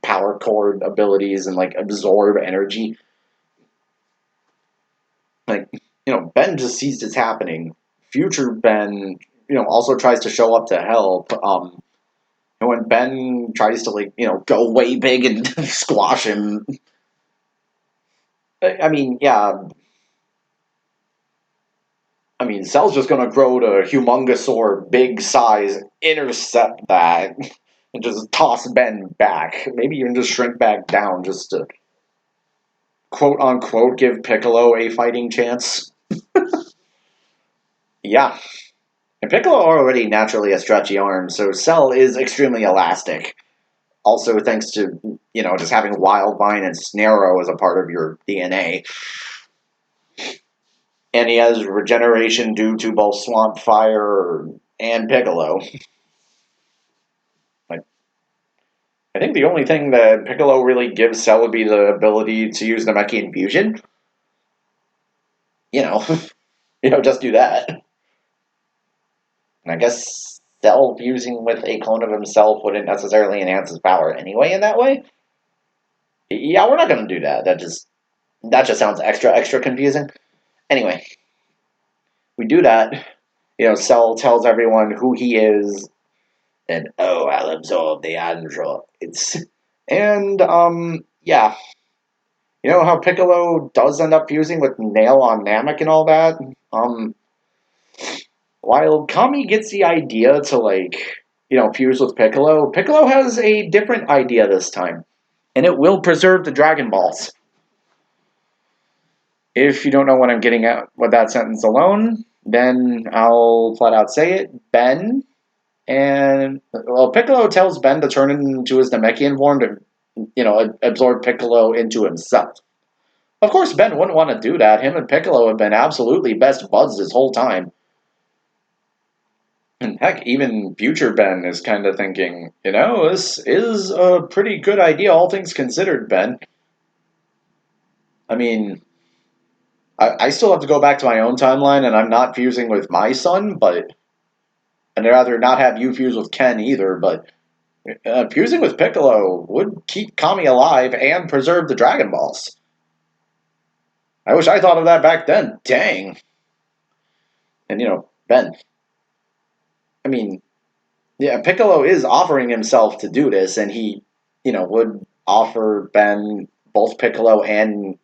S1: power cord abilities, and like absorb energy. Like Ben just sees this happening. Future Ben, also tries to show up to help. And when Ben tries to go way big and squash him, I mean, yeah. I mean, Cell's just gonna grow to humongous or big size, intercept that, and just toss Ben back. Maybe even just shrink back down just to quote unquote give Piccolo a fighting chance. Yeah. And Piccolo already naturally has stretchy arms, so Cell is extremely elastic. Also, thanks to, just having Wildvine and Snarrow as a part of your DNA. And he has regeneration due to both Swamp Fire and Piccolo. Like, I think the only thing that Piccolo really gives Cell would be the ability to use Namekian Fusion. You know, just do that. And I guess Cell fusing with a clone of himself wouldn't necessarily enhance his power anyway in that way. Yeah, we're not going to do that. That just sounds extra confusing. Anyway, we do that. Cell tells everyone who he is, and I'll absorb the androids. And yeah, how Piccolo does end up fusing with Nail on Namek and all that. While Kami gets the idea to fuse with Piccolo, Piccolo has a different idea this time, and it will preserve the Dragon Balls. If you don't know what I'm getting at with that sentence alone, then I'll flat out say it. Ben and Piccolo tells Ben to turn into his Namekian form to, absorb Piccolo into himself. Of course, Ben wouldn't want to do that. Him and Piccolo have been absolutely best buds this whole time. And heck, even future Ben is kind of thinking, this is a pretty good idea, all things considered, Ben. I mean, I still have to go back to my own timeline, and I'm not fusing with my son, but I'd rather not have you fuse with Ken either, but fusing with Piccolo would keep Kami alive and preserve the Dragon Balls. I wish I thought of that back then. Dang. And, Ben. I mean, yeah, Piccolo is offering himself to do this, and he, would offer Ben both Piccolo and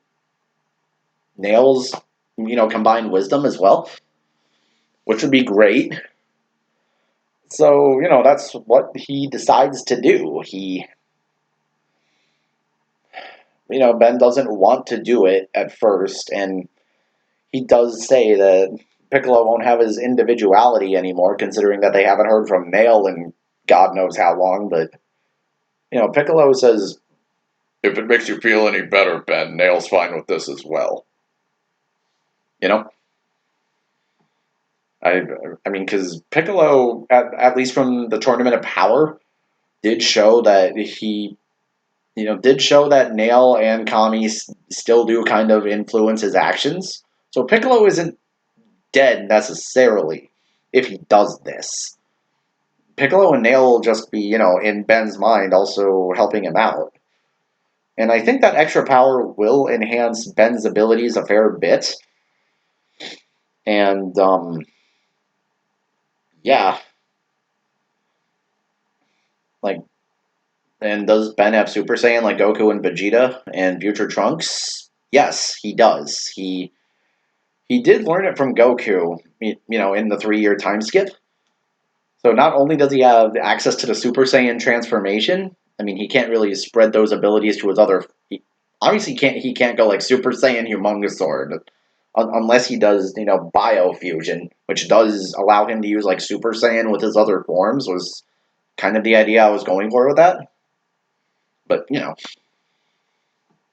S1: Nail's, combined wisdom as well, which would be great. So, that's what he decides to do. Ben doesn't want to do it at first, and he does say that Piccolo won't have his individuality anymore, considering that they haven't heard from Nail in God knows how long, but, Piccolo says, if it makes you feel any better, Ben, Nail's fine with this as well. I mean, because Piccolo, at least from the Tournament of Power, did show that Nail and Kami still do kind of influence his actions. So Piccolo isn't dead necessarily if he does this. Piccolo and Nail will just be, in Ben's mind, also helping him out. And I think that extra power will enhance Ben's abilities a fair bit. And, yeah. Like, and does Ben have Super Saiyan like Goku and Vegeta and Future Trunks? Yes, he does. He did learn it from Goku, in the 3-year time skip. So not only does he have access to the Super Saiyan transformation, I mean, he can't really spread those abilities to his other. Obviously, he can't go like Super Saiyan Humongous Sword unless he does Biofusion, which does allow him to use like Super Saiyan with his other forms. Was kind of the idea I was going for with that. But you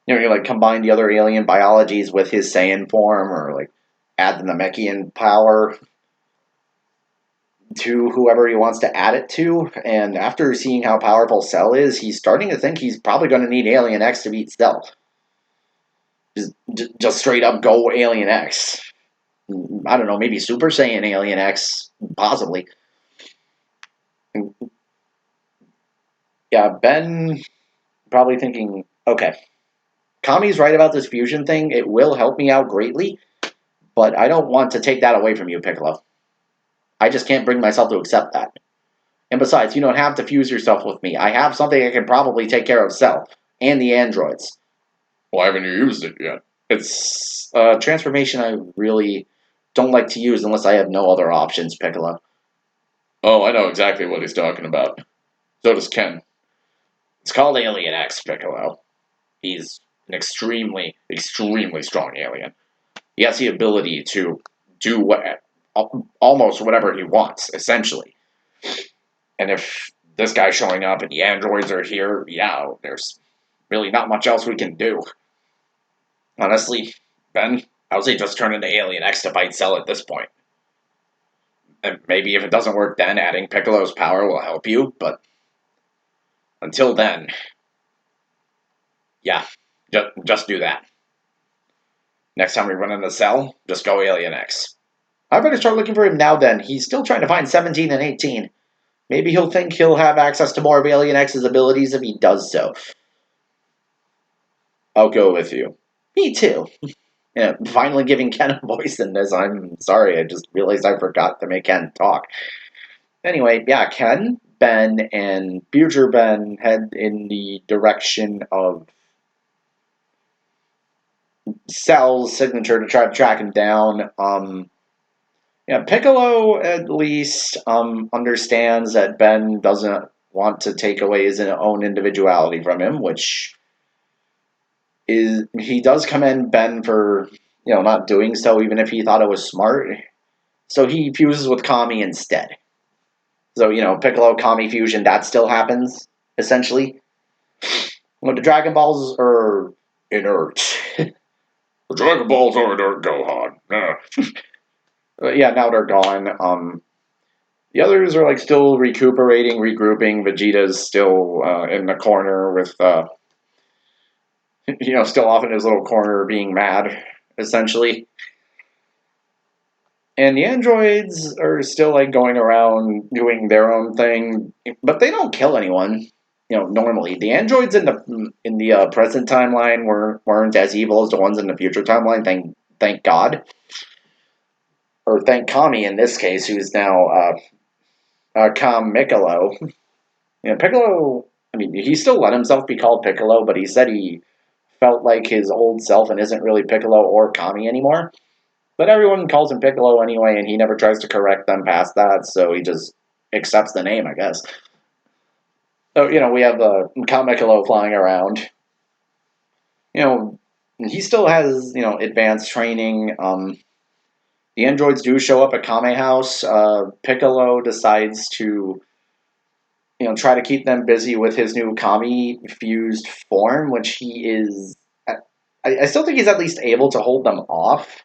S1: like combine the other alien biologies with his Saiyan form, or like add the Namekian power to whoever he wants to add it to. And after seeing how powerful Cell is, he's starting to think he's probably going to need Alien X to beat Cell. Just straight up go Alien X. I don't know, maybe Super Saiyan Alien X, possibly. Yeah, Ben probably thinking, okay, Kami's right about this fusion thing. It will help me out greatly, but I don't want to take that away from you, Piccolo. I just can't bring myself to accept that. And besides, you don't have to fuse yourself with me. I have something I can probably take care of Cell and the androids. Why haven't you used it yet? It's a transformation I really don't like to use unless I have no other options, Piccolo. Oh, I know exactly what he's talking about. So does Ken. It's called Alien X, Piccolo. He's an extremely, extremely strong alien. He has the ability to do almost whatever he wants, essentially. And if this guy's showing up and the androids are here, yeah, there's really not much else we can do. Honestly, Ben, I would say just turn into Alien X to fight Cell at this point. And maybe if it doesn't work then, adding Piccolo's power will help you, but until then, yeah, just do that. Next time we run into Cell, just go Alien X. I better start looking for him now then. He's still trying to find 17 and 18. Maybe he'll think he'll have access to more of Alien X's abilities if he does so. I'll go with you. Me too. Yeah, finally giving Ken a voice in this. I'm sorry, I just realized I forgot to make Ken talk. Anyway, yeah, Ken, Ben, and future Ben head in the direction of Cell's signature to try to track him down. Yeah, Piccolo at least understands that Ben doesn't want to take away his own individuality from him, which is he does commend Ben for not doing so, even if he thought it was smart. So he fuses with Kami instead. So Piccolo Kami fusion that still happens essentially. When the Dragon Balls are inert. The Dragon Balls are inert, Gohan. Yeah, now they're gone. The others are like still recuperating, regrouping. Vegeta's still in the corner with, still off in his little corner being mad, essentially. And the androids are still like going around doing their own thing, but they don't kill anyone. Normally the androids in the present timeline weren't as evil as the ones in the future timeline. Thank God, or thank Kami in this case, who's now Piccolo. Piccolo. I mean, he still let himself be called Piccolo, but he said he felt like his old self and isn't really Piccolo or Kami anymore. But everyone calls him Piccolo anyway, and he never tries to correct them past that, so he just accepts the name, I guess. So, we have Count Piccolo flying around. He still has, advanced training. The androids do show up at Kame House. Piccolo decides to try to keep them busy with his new Kami fused form, which he is. I still think he's at least able to hold them off.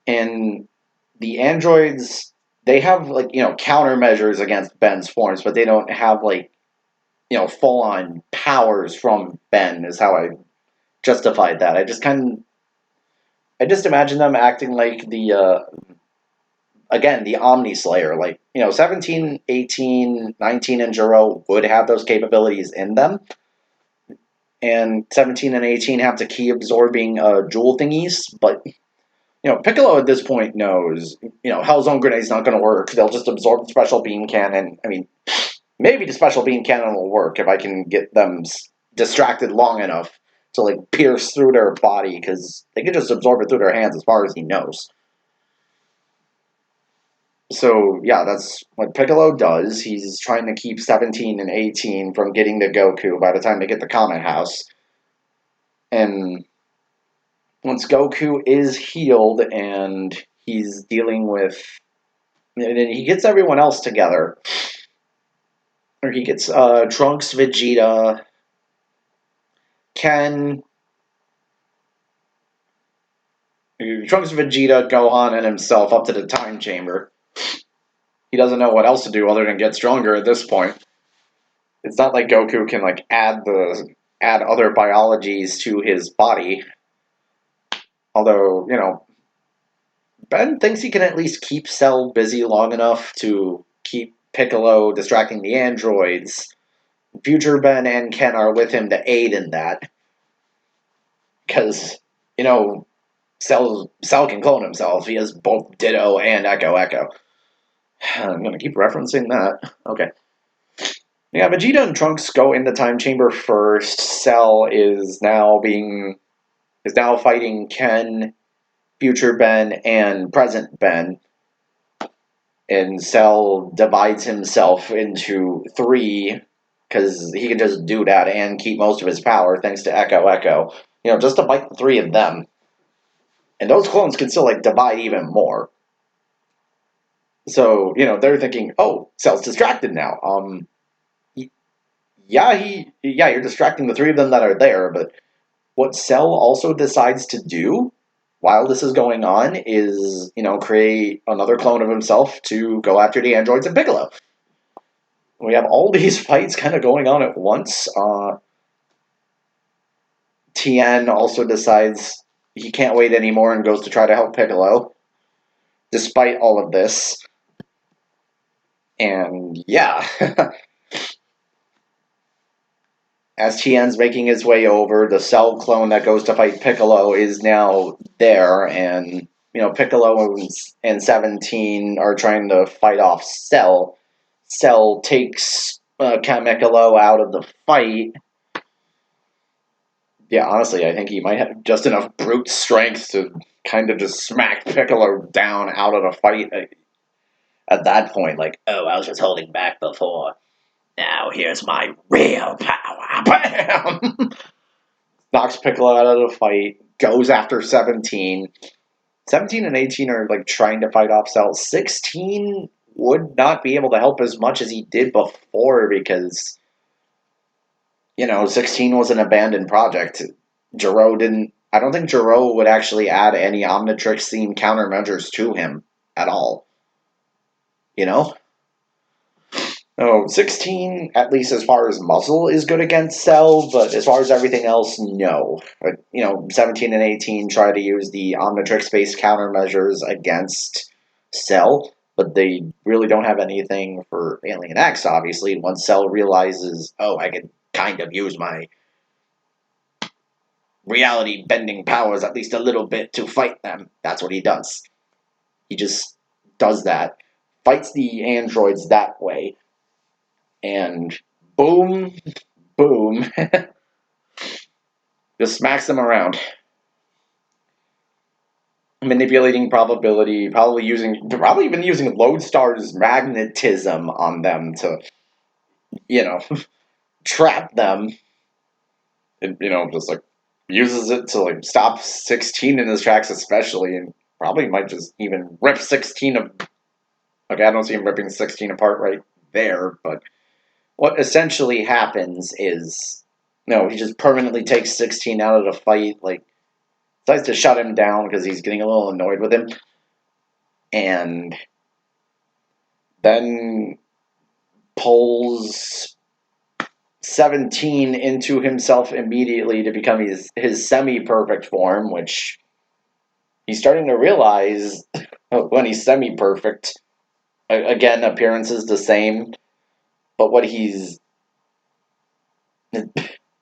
S1: And the androids, they have like countermeasures against Ben's forms, but they don't have like full on powers from Ben. Is how I justified that. I just imagine them acting like again, the Omni Slayer. Like, 17, 18, 19, and Jiro would have those capabilities in them. And 17 and 18 have to key absorbing jewel thingies, but Piccolo at this point knows, Hell's Own Grenade's not going to work. They'll just absorb the special beam cannon. I mean, maybe the special beam cannon will work if I can get them distracted long enough to like pierce through their body, because they can just absorb it through their hands as far as he knows. So yeah, that's what Piccolo does. He's trying to keep 17 and 18 from getting to Goku by the time they get to Comet House. And once Goku is healed and he's dealing with, and he gets everyone else together, or he gets Trunks, Vegeta, Ken, Trunks, Vegeta, Gohan, and himself up to the time chamber. He doesn't know what else to do other than get stronger at this point. It's not like Goku can like add other biologies to his body. Although, Ben thinks he can at least keep Cell busy long enough to keep Piccolo distracting the androids. Future Ben and Ken are with him to aid in that. Because, Cell can clone himself. He has both Ditto and Echo Echo. I'm going to keep referencing that. Okay. Yeah, Vegeta and Trunks go in the time chamber first. Cell is now fighting Ken, Future Ben, and Present Ben. And Cell divides himself into three, because he can just do that and keep most of his power thanks to Echo Echo. Just to fight the three of them. And those clones can still like divide even more. So, they're thinking, oh, Cell's distracted now. You're distracting the three of them that are there, but what Cell also decides to do while this is going on is, create another clone of himself to go after the androids and Piccolo. We have all these fights kind of going on at once. Tien also decides he can't wait anymore and goes to try to help Piccolo, despite all of this. And yeah, as Tien's making his way over, the Cell clone that goes to fight Piccolo is now there, and Piccolo and 17 are trying to fight off Cell. Cell takes Kamekalo out of the fight. Yeah, honestly, I think he might have just enough brute strength to kind of just smack Piccolo down out of the fight at that point. Like, oh, I was just holding back before. Now here's my real power. Bam! Knocks Piccolo out of the fight, goes after 17. 17 and 18 are like trying to fight off Cell. 16 would not be able to help as much as he did before because 16 was an abandoned project. Jiro didn't. I don't think Jiro would actually add any Omnitrix themed countermeasures to him at all. Oh, 16, at least as far as muscle, is good against Cell, but as far as everything else, no. 17 and 18 try to use the Omnitrix-based countermeasures against Cell, but they really don't have anything for Alien X, obviously. Once Cell realizes, oh, I can kind of use my reality-bending powers at least a little bit to fight them, that's what he does. He just does that, fights the androids that way, and boom, boom, just smacks them around. Manipulating probability, probably even using Lodestar's magnetism on them to, trap them. And, just like uses it to like stop 16 in his tracks, especially, and probably might just even rip 16 of. Okay, I don't see him ripping 16 apart right there, but what essentially happens is, he just permanently takes 16 out of the fight, like, decides to shut him down because he's getting a little annoyed with him, and then pulls 17 into himself immediately to become his semi-perfect form, which he's starting to realize when he's semi-perfect, again, appearance is the same, but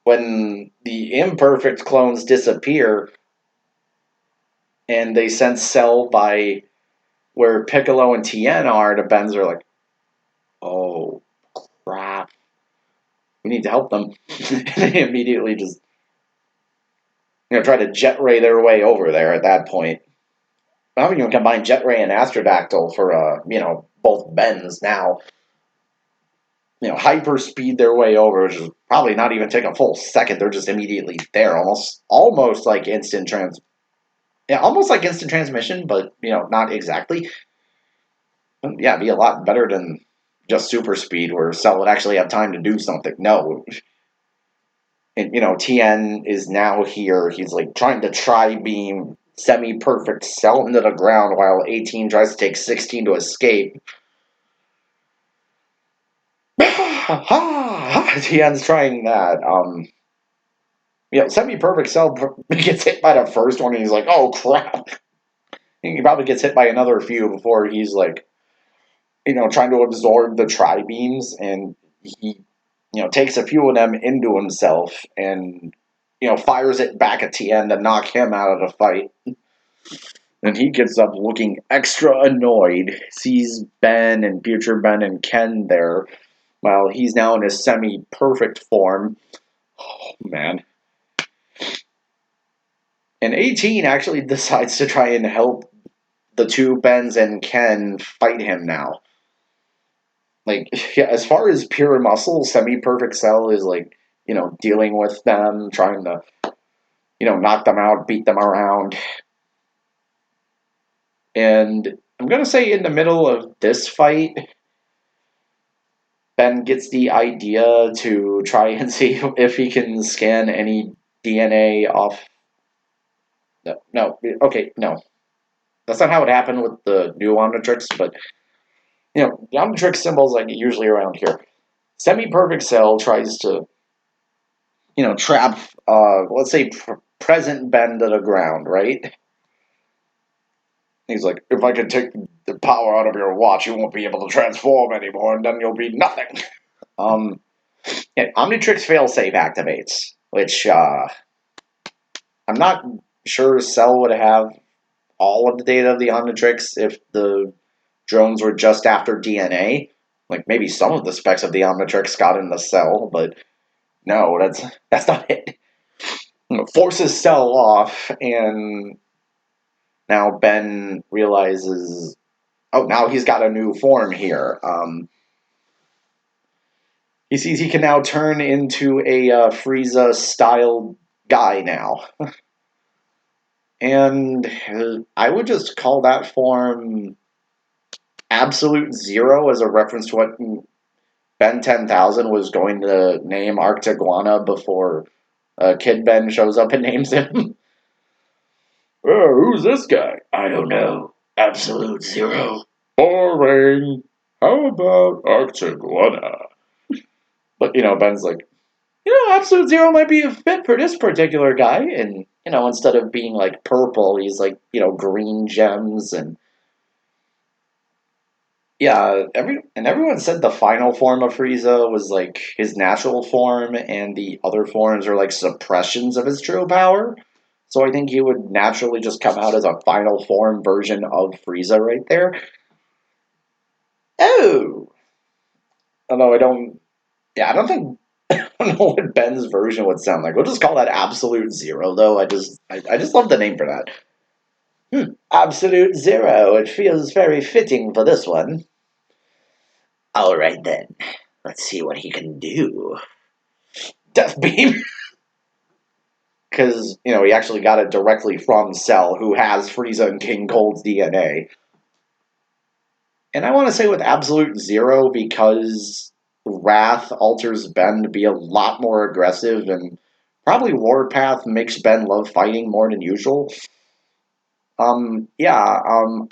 S1: when the imperfect clones disappear and they sense Cell by where Piccolo and Tien are, the Bens are like, oh crap, we need to help them. They immediately just try to Jet Ray their way over there at that point. I haven't even combined Jet Ray and Astrodactyl for both Bens now. Hyper speed their way over, which is probably not even take a full second. They're just immediately there, almost like instant almost like instant transmission, but not exactly. Yeah, it'd be a lot better than just super speed, where Cell would actually have time to do something. No, and Tien is now here. He's like trying to tri-beam semi-perfect Cell into the ground while 18 tries to take 16 to escape. Tien's trying that. Semi-perfect Cell gets hit by the first one, and he's like, "Oh crap!" He probably gets hit by another few before he's like, trying to absorb the tri beams, and he, takes a few of them into himself, and fires it back at Tien to knock him out of the fight. And he gets up looking extra annoyed, sees Ben and future Ben and Ken there, while he's now in his semi-perfect form. Oh, man. And 18 actually decides to try and help the two Bens and Ken fight him now. Like, yeah, as far as pure muscle, semi-perfect Cell is like, dealing with them, trying to, knock them out, beat them around. And I'm going to say in the middle of this fight, Ben gets the idea to try and see if he can scan any DNA off. No, okay, no. That's not how it happened with the new Omnitrix, but, the Omnitrix symbol's like usually around here. Semi-perfect Cell tries to, trap, let's say, present Ben to the ground, right? He's like, if I can take the power out of your watch, you won't be able to transform anymore, and then you'll be nothing. Omnitrix failsafe activates, which I'm not sure Cell would have all of the data of the Omnitrix if the drones were just after DNA. Like maybe some of the specs of the Omnitrix got in the Cell, but no, that's not it. Forces Cell off, and now Ben realizes, oh, now he's got a new form here. He sees he can now turn into a Frieza-style guy now. And I would just call that form Absolute Zero as a reference to what Ben 10,000 was going to name Arctiguana before Kid Ben shows up and names him. Oh, who's this guy? I don't know. Absolute Zero. Boring. How about Arctiguana? But, Ben's like, Absolute Zero might be a fit for this particular guy. And, instead of being like purple, he's like, green gems. And yeah, everyone said the final form of Frieza was like his natural form, and the other forms are like suppressions of his true power. So I think he would naturally just come out as a final form version of Frieza right there. Oh! Although I don't think I don't know what Ben's version would sound like. We'll just call that Absolute Zero, though. I just love the name for that. Absolute Zero. It feels very fitting for this one. All right then. Let's see what he can do. Death Beam. Because he actually got it directly from Cell, who has Frieza and King Cold's DNA. And I want to say with Absolute Zero, because Wrath alters Ben to be a lot more aggressive, and probably Warpath makes Ben love fighting more than usual.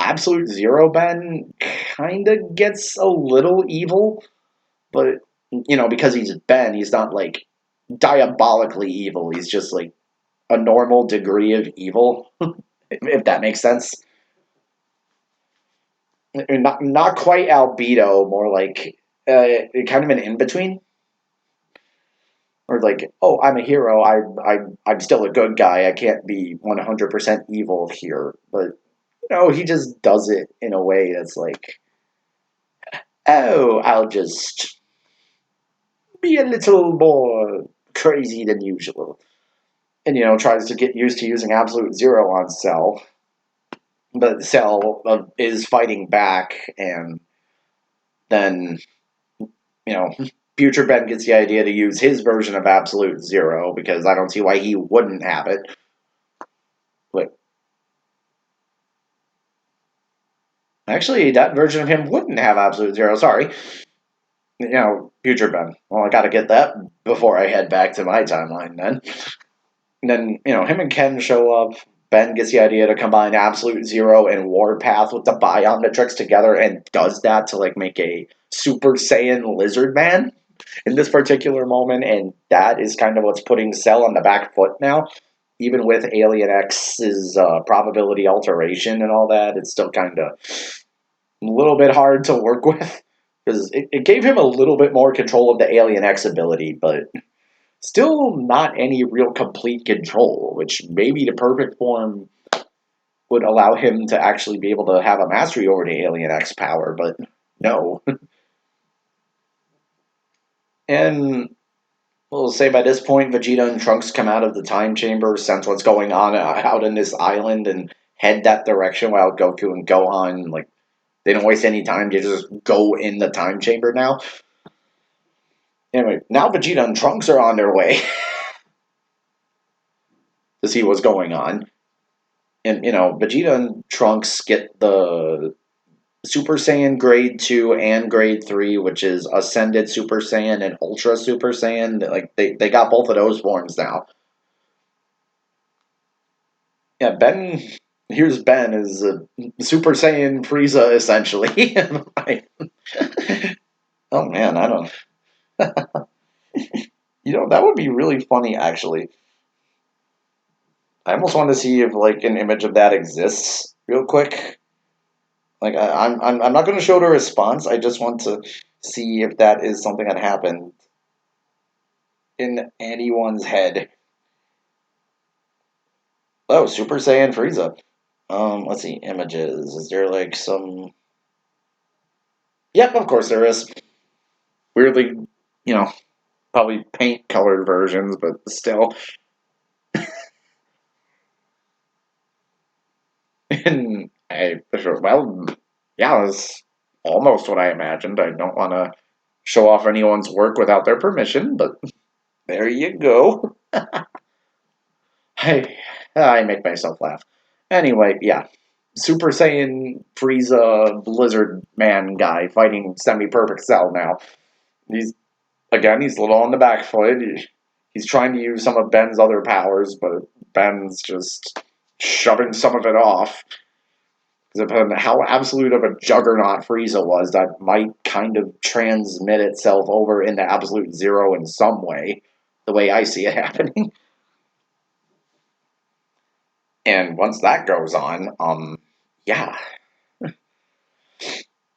S1: Absolute Zero Ben kinda gets a little evil, but because he's Ben, he's not like diabolically evil. He's just like a normal degree of evil. if that makes sense. Not quite albedo, more like kind of an in between. Or like, oh, I'm a hero. I'm still a good guy. I can't be 100% evil here. But he just does it in a way that's like, oh, I'll just be a little more crazy than usual. And tries to get used to using absolute zero on Cell, but Cell is fighting back, and then you know future Ben gets the idea to use his version of absolute zero because I don't see why he wouldn't have it. But actually, that version of him wouldn't have absolute zero. Sorry, future Ben. Well, I got to get that before I head back to my timeline then. And then, him and Ken show up. Ben gets the idea to combine Absolute Zero and Warpath with the Biometrics together and does that to, like, make a Super Saiyan Lizard Man in this particular moment. And that is kind of what's putting Cell on the back foot now. Even with Alien X's probability alteration and all that, it's still kind of a little bit hard to work with. Because it gave him a little bit more control of the Alien X ability, but still not any real complete control, which maybe the perfect form would allow him to actually be able to have a mastery over the Alien X power, but no. And we'll say by this point, Vegeta and Trunks come out of the time chamber, sense what's going on out in this island, and head that direction while Goku and Gohan, like, they don't waste any time, they just go in the time chamber now. Anyway, now Vegeta and Trunks are on their way to see what's going on. And, Vegeta and Trunks get the Super Saiyan Grade 2 and Grade 3, which is Ascended Super Saiyan and Ultra Super Saiyan. Like, they got both of those forms now. Yeah, here's Ben as a Super Saiyan Frieza, essentially. Oh, man, I don't... that would be really funny, actually. I almost want to see if, like, an image of that exists real quick. Like, I'm not going to show the response. I just want to see if that is something that happened in anyone's head. Oh, Super Saiyan Frieza. Let's see, images. Is there like some? Yep, of course there is. Weirdly, probably paint colored versions, but still. And well, yeah, that's almost what I imagined. I don't want to show off anyone's work without their permission, but there you go. I make myself laugh. Anyway, yeah. Super Saiyan Frieza Blizzard Man guy fighting semi-perfect Cell now. He's he's a little on the back foot. He's trying to use some of Ben's other powers, but Ben's just shoving some of it off. Depending on how absolute of a juggernaut Frieza was, that might kind of transmit itself over into Absolute Zero in some way, the way I see it happening. And once that goes on, yeah.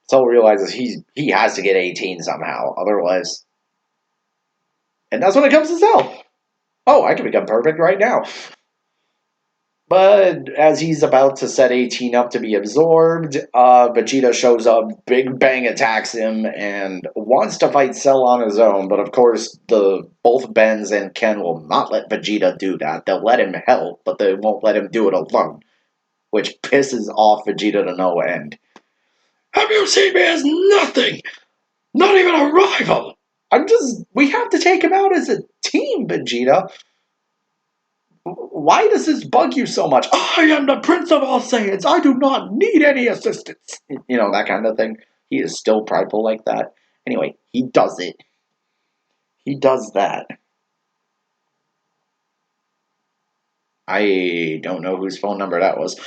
S1: Cell realizes he has to get 18 somehow, otherwise. And that's when it comes to Cell. Oh, I can become perfect right now. But as he's about to set 18 up to be absorbed, Vegeta shows up, Big Bang attacks him, and wants to fight Cell on his own. But of course, both Benz and Ken will not let Vegeta do that. They'll let him help, but they won't let him do it alone, which pisses off Vegeta to no end. Have you seen me as nothing? Not even a rival! We have to take him out as a team, Vegeta. Why does this bug you so much? I am the Prince of all Saiyans. I do not need any assistance. That kind of thing. He is still prideful like that. Anyway, he does it. He does that. I don't know whose phone number that was.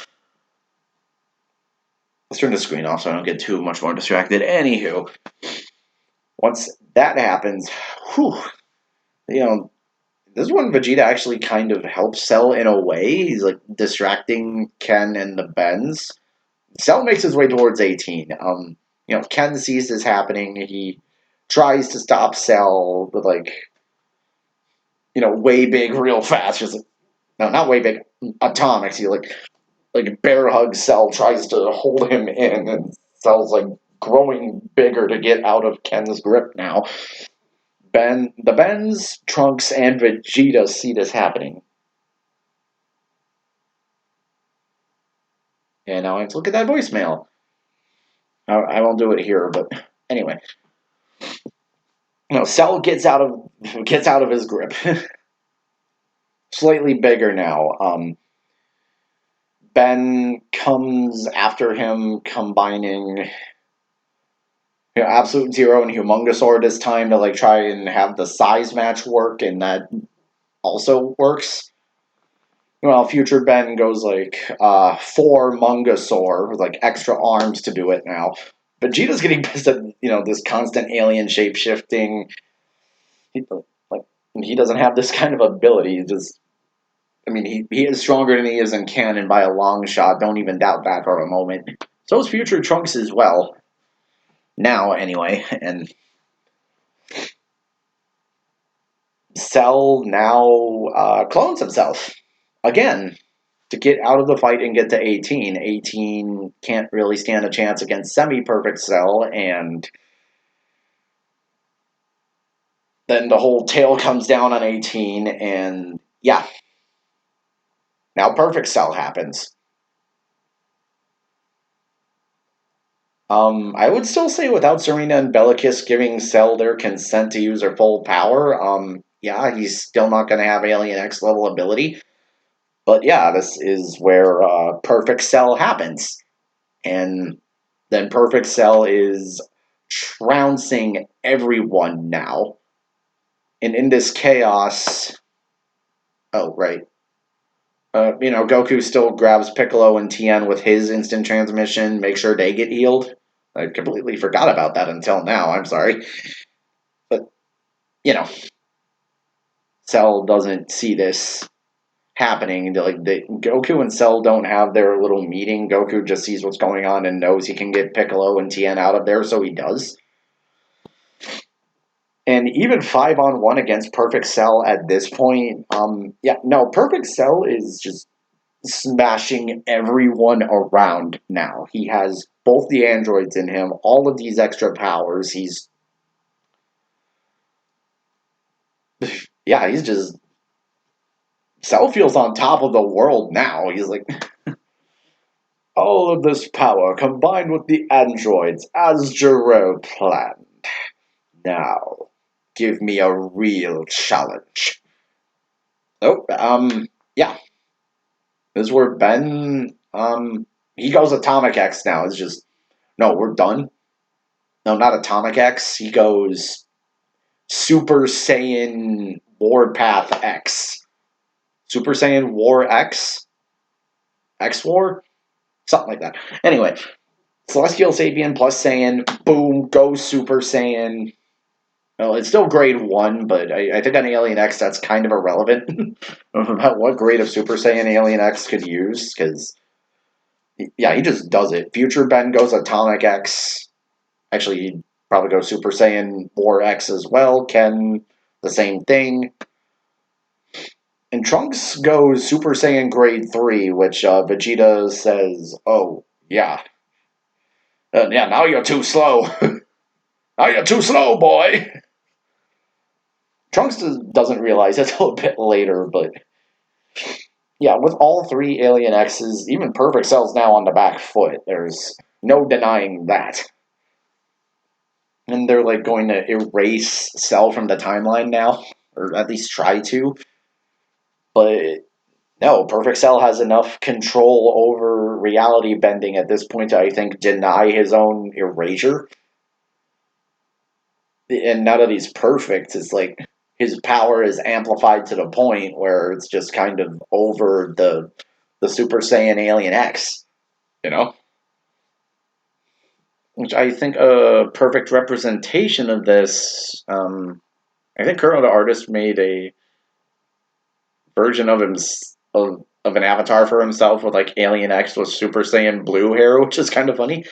S1: Let's turn the screen off so I don't get too much more distracted. Anywho, once that happens, whew, this one Vegeta actually kind of helps Cell in a way. He's like distracting Ken and the Bens. Cell makes his way towards 18. Ken sees this happening. He tries to stop Cell with way big, real fast. Just like, no, not way big, atomics. He bear hug Cell, tries to hold him in, and Cell's like growing bigger to get out of Ken's grip now. The Bens, Trunks, and Vegeta see this happening. And now I have to look at that voicemail. I won't do it here, but anyway. Cell gets out of his grip. Slightly bigger now. Ben comes after him, combining Absolute Zero and Humongousaur this time to try and have the size match work, and that also works. Well, Future Ben goes for Mungosaur with extra arms to do it now. Vegeta's getting pissed at this constant alien shape shifting. Like he doesn't have this kind of ability. He is stronger than he is in canon by a long shot. Don't even doubt that for a moment. So is Future Trunks as well. Now, anyway, and Cell now clones himself again to get out of the fight and get to 18. 18 can't really stand a chance against semi-perfect Cell, and then the whole tail comes down on 18, and yeah, now perfect Cell happens. I would still say without Serena and Bellicus giving Cell their consent to use their full power, yeah, he's still not going to have Alien X level ability. But yeah, this is where Perfect Cell happens. And then Perfect Cell is trouncing everyone now. And in this chaos... Oh, right. Goku still grabs Piccolo and Tien with his instant transmission, make sure they get healed. I completely forgot about that until now, I'm sorry. But, Cell doesn't see this happening. Goku and Cell don't have their little meeting. Goku just sees what's going on and knows he can get Piccolo and Tien out of there, so he does. And even 5-on-1 against Perfect Cell at this point, Perfect Cell is just smashing everyone around now. He has both the androids in him, all of these extra powers. He's just Cell feels on top of the world now. He's like all of this power combined with the androids as Jiro planned. Now, give me a real challenge. Oh, yeah. This is where Ben, he goes Atomic X now. It's just, no, we're done. No, not Atomic X. He goes Super Saiyan Warpath X. Super Saiyan War X? X War? Something like that. Anyway, Celestial Sapien plus Saiyan, boom, go Super Saiyan. Well, it's still grade 1, but I think on Alien X that's kind of irrelevant about what grade of Super Saiyan Alien X could use, because, yeah, he just does it. Future Ben goes Atomic X. Actually, he'd probably go Super Saiyan War X as well. Ken, the same thing. And Trunks goes Super Saiyan grade 3, which Vegeta says, oh, yeah. Yeah, now you're too slow. Now you're too slow, boy. Trunks doesn't realize it until a bit later, but yeah, with all 3 Alien X's, even Perfect Cell's now on the back foot. There's no denying that. And they're going to erase Cell from the timeline now, or at least try to. But no, Perfect Cell has enough control over reality bending at this point to, I think, deny his own erasure. And now that he's perfect, it's his power is amplified to the point where it's just kind of over the Super Saiyan Alien X, Which I think a perfect representation of this. I think Kuro the artist made version of him of an avatar for himself with like Alien X with Super Saiyan blue hair, which is kind of funny.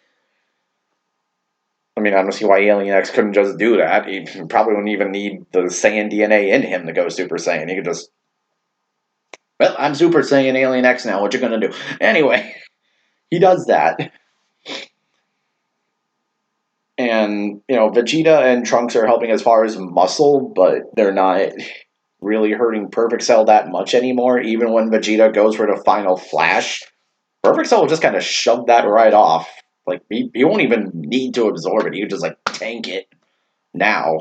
S1: I mean, I don't see why Alien X couldn't just do that. He probably wouldn't even need the Saiyan DNA in him to go Super Saiyan. He could just, well, I'm Super Saiyan Alien X now. What you gonna do? Anyway, he does that. And, Vegeta and Trunks are helping as far as muscle, but they're not really hurting Perfect Cell that much anymore. Even when Vegeta goes for the final flash, Perfect Cell will just kind of shove that right off. Like, he won't even need to absorb it. He can just, like, tank it now.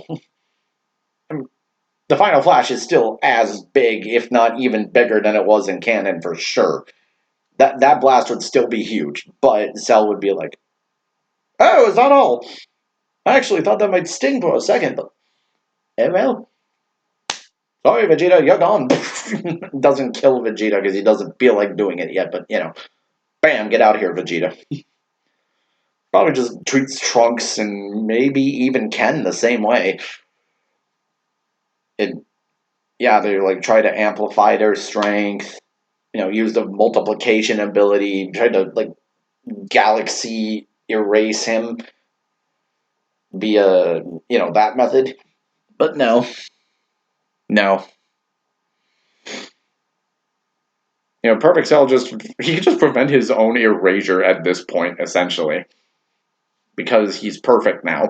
S1: The final flash is still as big, if not even bigger than it was in canon for sure. That blast would still be huge, but Cell would be like, "Oh, is that all? I actually thought that might sting for a second, but well, sorry, Vegeta, you're gone." Doesn't kill Vegeta because he doesn't feel like doing it yet, but bam, get out of here, Vegeta. Probably just treats Trunks and maybe even Ken the same way. And yeah, they like try to amplify their strength. Use the multiplication ability. Try to like galaxy erase him via that method. But no, no. Perfect Cell he can just prevent his own erasure at this point, essentially, because he's perfect now.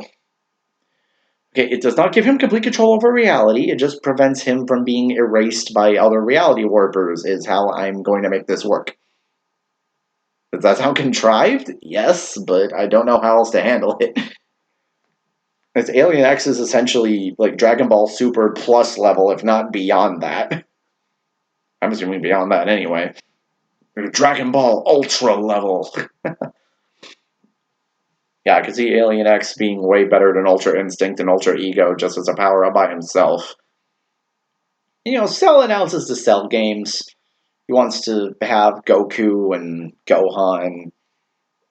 S1: Okay, it does not give him complete control over reality. It just prevents him from being erased by other reality warpers. Is how I'm going to make this work. Does that sound contrived? Yes, but I don't know how else to handle it. As Alien X is essentially like Dragon Ball Super plus level, if not beyond that. I'm assuming beyond that anyway. Dragon Ball Ultra level. Yeah, I could see Alien X being way better than Ultra Instinct and Ultra Ego just as a power up by himself. Cell announces the Cell games. He wants to have Goku and Gohan.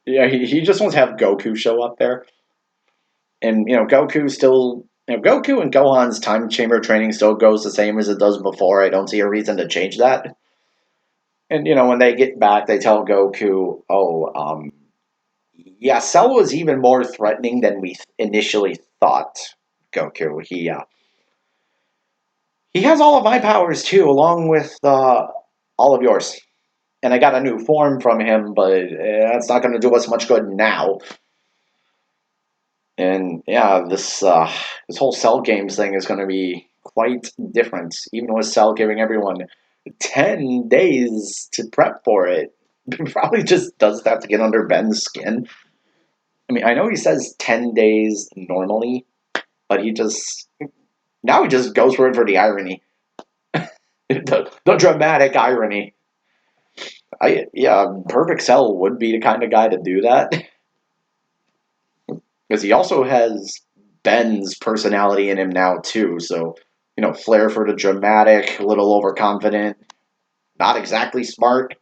S1: Yeah, he just wants to have Goku show up there. And, Goku still. Goku and Gohan's time chamber training still goes the same as it does before. I don't see a reason to change that. And, when they get back, they tell Goku, oh, yeah, Cell was even more threatening than we initially thought, Goku. He has all of my powers, too, along with all of yours. And I got a new form from him, but that's not going to do us much good now. And yeah, this whole Cell games thing is going to be quite different, even with Cell giving everyone 10 days to prep for it. He probably just does that to get under Ben's skin. I mean, I know he says 10 days normally, but now he just goes for it for the irony. The dramatic irony. Yeah, Perfect Cell would be the kind of guy to do that. Because he also has Ben's personality in him now, too. So, flair for the dramatic, a little overconfident, not exactly smart.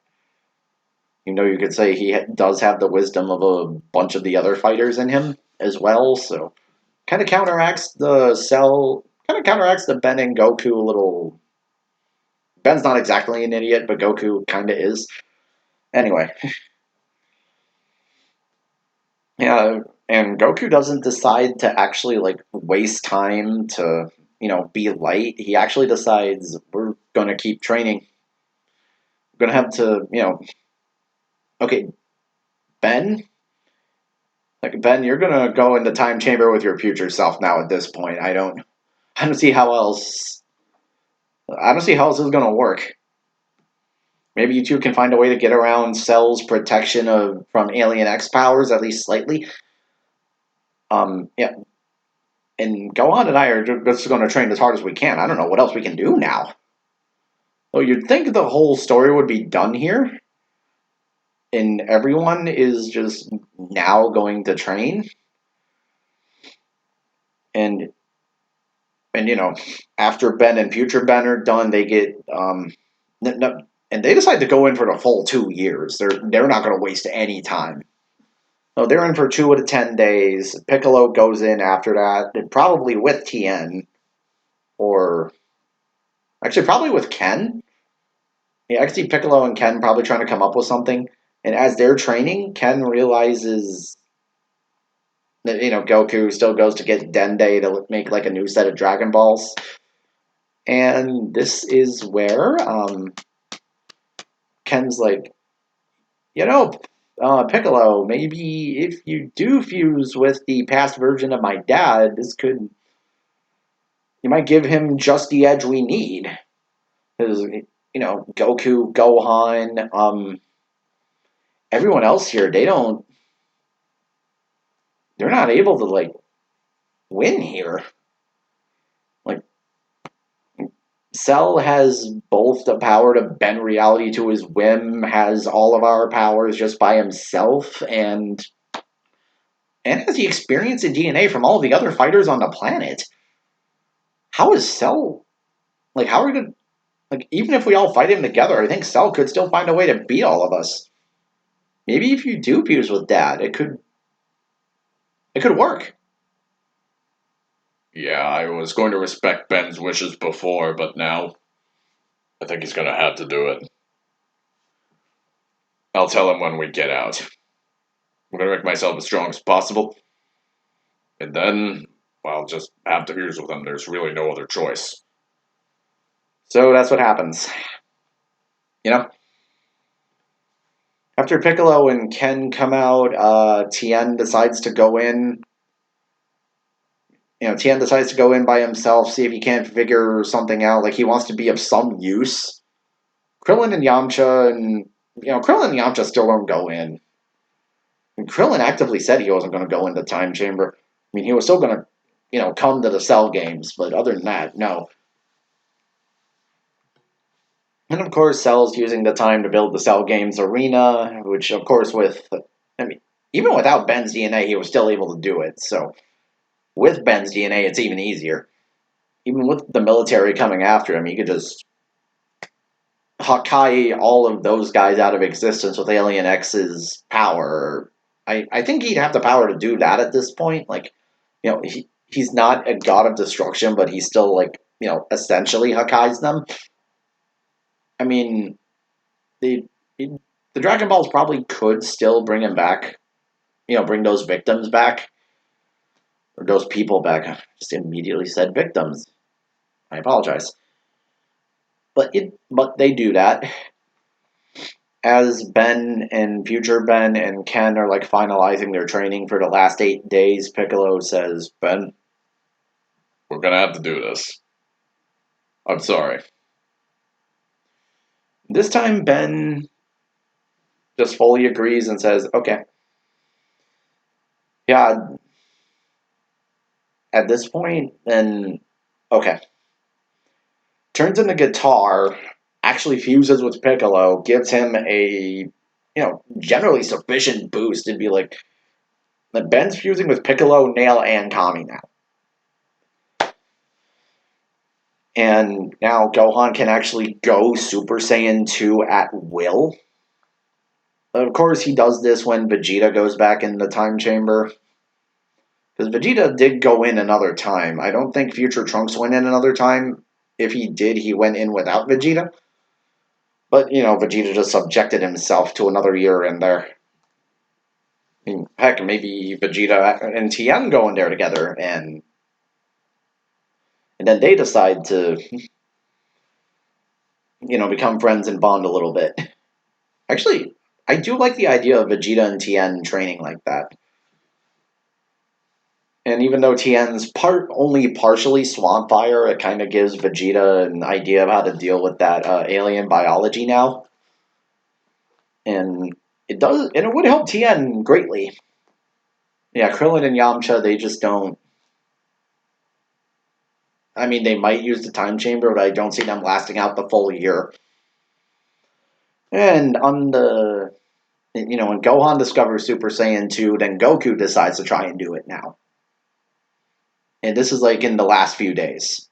S1: You could say he does have the wisdom of a bunch of the other fighters in him as well. So, kind of counteracts the Ben and Goku a little. Ben's not exactly an idiot, but Goku kind of is. Anyway. Yeah, and Goku doesn't decide to actually like waste time to, be light. He actually decides we're gonna keep training. We're gonna have to, okay, Ben, like Ben, you're gonna go in the time chamber with your future self now. At this point, I don't see how else. I don't see how else this is gonna work. Maybe you two can find a way to get around Cell's protection from Alien X powers at least slightly. Yeah, and Gohan and I are just going to train as hard as we can. I don't know what else we can do now. Well, you'd think the whole story would be done here, and everyone is just now going to train, and after Ben and Future Ben are done, they get no, and they decide to go in for the full 2 years. They're not going to waste any time. So they're in for 2 out of 10 days. Piccolo goes in after that, probably with Tien, or actually probably with Ken. Yeah, I can see Piccolo and Ken probably trying to come up with something. And as they're training, Ken realizes that Goku still goes to get Dende to make like a new set of Dragon Balls. And this is where Ken's like, you know, Piccolo, maybe if you do fuse with the past version of my dad, you might give him just the edge we need. Because, Goku, Gohan, everyone else here, they're not able to, like, win here. Like, Cell has both the power to bend reality to his whim, has all of our powers just by himself, and has the experience in DNA from all of the other fighters on the planet. How is Cell, like, how are we gonna, like, even if we all fight him together, I think Cell could still find a way to beat all of us. Maybe if you do fuse with Dad, it could work.
S2: Yeah, I was going to respect Ben's wishes before, but now I think he's gonna have to do it. I'll tell him when we get out. I'm gonna make myself as strong as possible, and then I'll just have to fuse with him. There's really no other choice.
S1: So that's what happens. You know, after Piccolo and Ken come out, Tien decides to go in. Tien decides to go in by himself, see if he can't figure something out. Like he wants to be of some use. Krillin and Yamcha Krillin and Yamcha still don't go in. And Krillin actively said he wasn't going to go into the time chamber. I mean, he was still going to, come to the Cell games, but other than that, no. And of course, Cell's using the time to build the Cell Games arena, which, of course, I mean, even without Ben's DNA, he was still able to do it. So, with Ben's DNA, it's even easier. Even with the military coming after him, he could just Hakai all of those guys out of existence with Alien X's power. I think he'd have the power to do that at this point. Like, he's not a god of destruction, but he's still, like, essentially Hakai's them. I mean, the the Dragon Balls probably could still bring him back. Bring those victims back or those people back. I just immediately said victims. I apologize, but they do that as Ben and future Ben and Ken are like finalizing their training for the last 8 days. Piccolo says, "Ben,
S2: We're gonna have to do this. I'm sorry.
S1: this time Ben just fully agrees and says, okay, yeah." At this point, then okay. Turns into guitar, actually fuses with Piccolo, gives him a generally sufficient boost. It'd be like Ben's fusing with Piccolo, Nail, and Kami now. And now Gohan can actually go Super Saiyan 2 at will. Of course, he does this when Vegeta goes back in the time chamber. Because Vegeta did go in another time. I don't think Future Trunks went in another time. If he did, he went in without Vegeta. But, Vegeta just subjected himself to another year in there. I mean, heck, maybe Vegeta and Tien go in there together, and then they decide to, become friends and bond a little bit. Actually, I do like the idea of Vegeta and Tien training like that. And even though Tien's only partially swamp fire, it kind of gives Vegeta an idea of how to deal with that alien biology now. And it would help Tien greatly. Yeah, Krillin and Yamcha, they just don't. I mean, they might use the time chamber, but I don't see them lasting out the full year. And when Gohan discovers Super Saiyan 2, then Goku decides to try and do it now. And this is like in the last few days.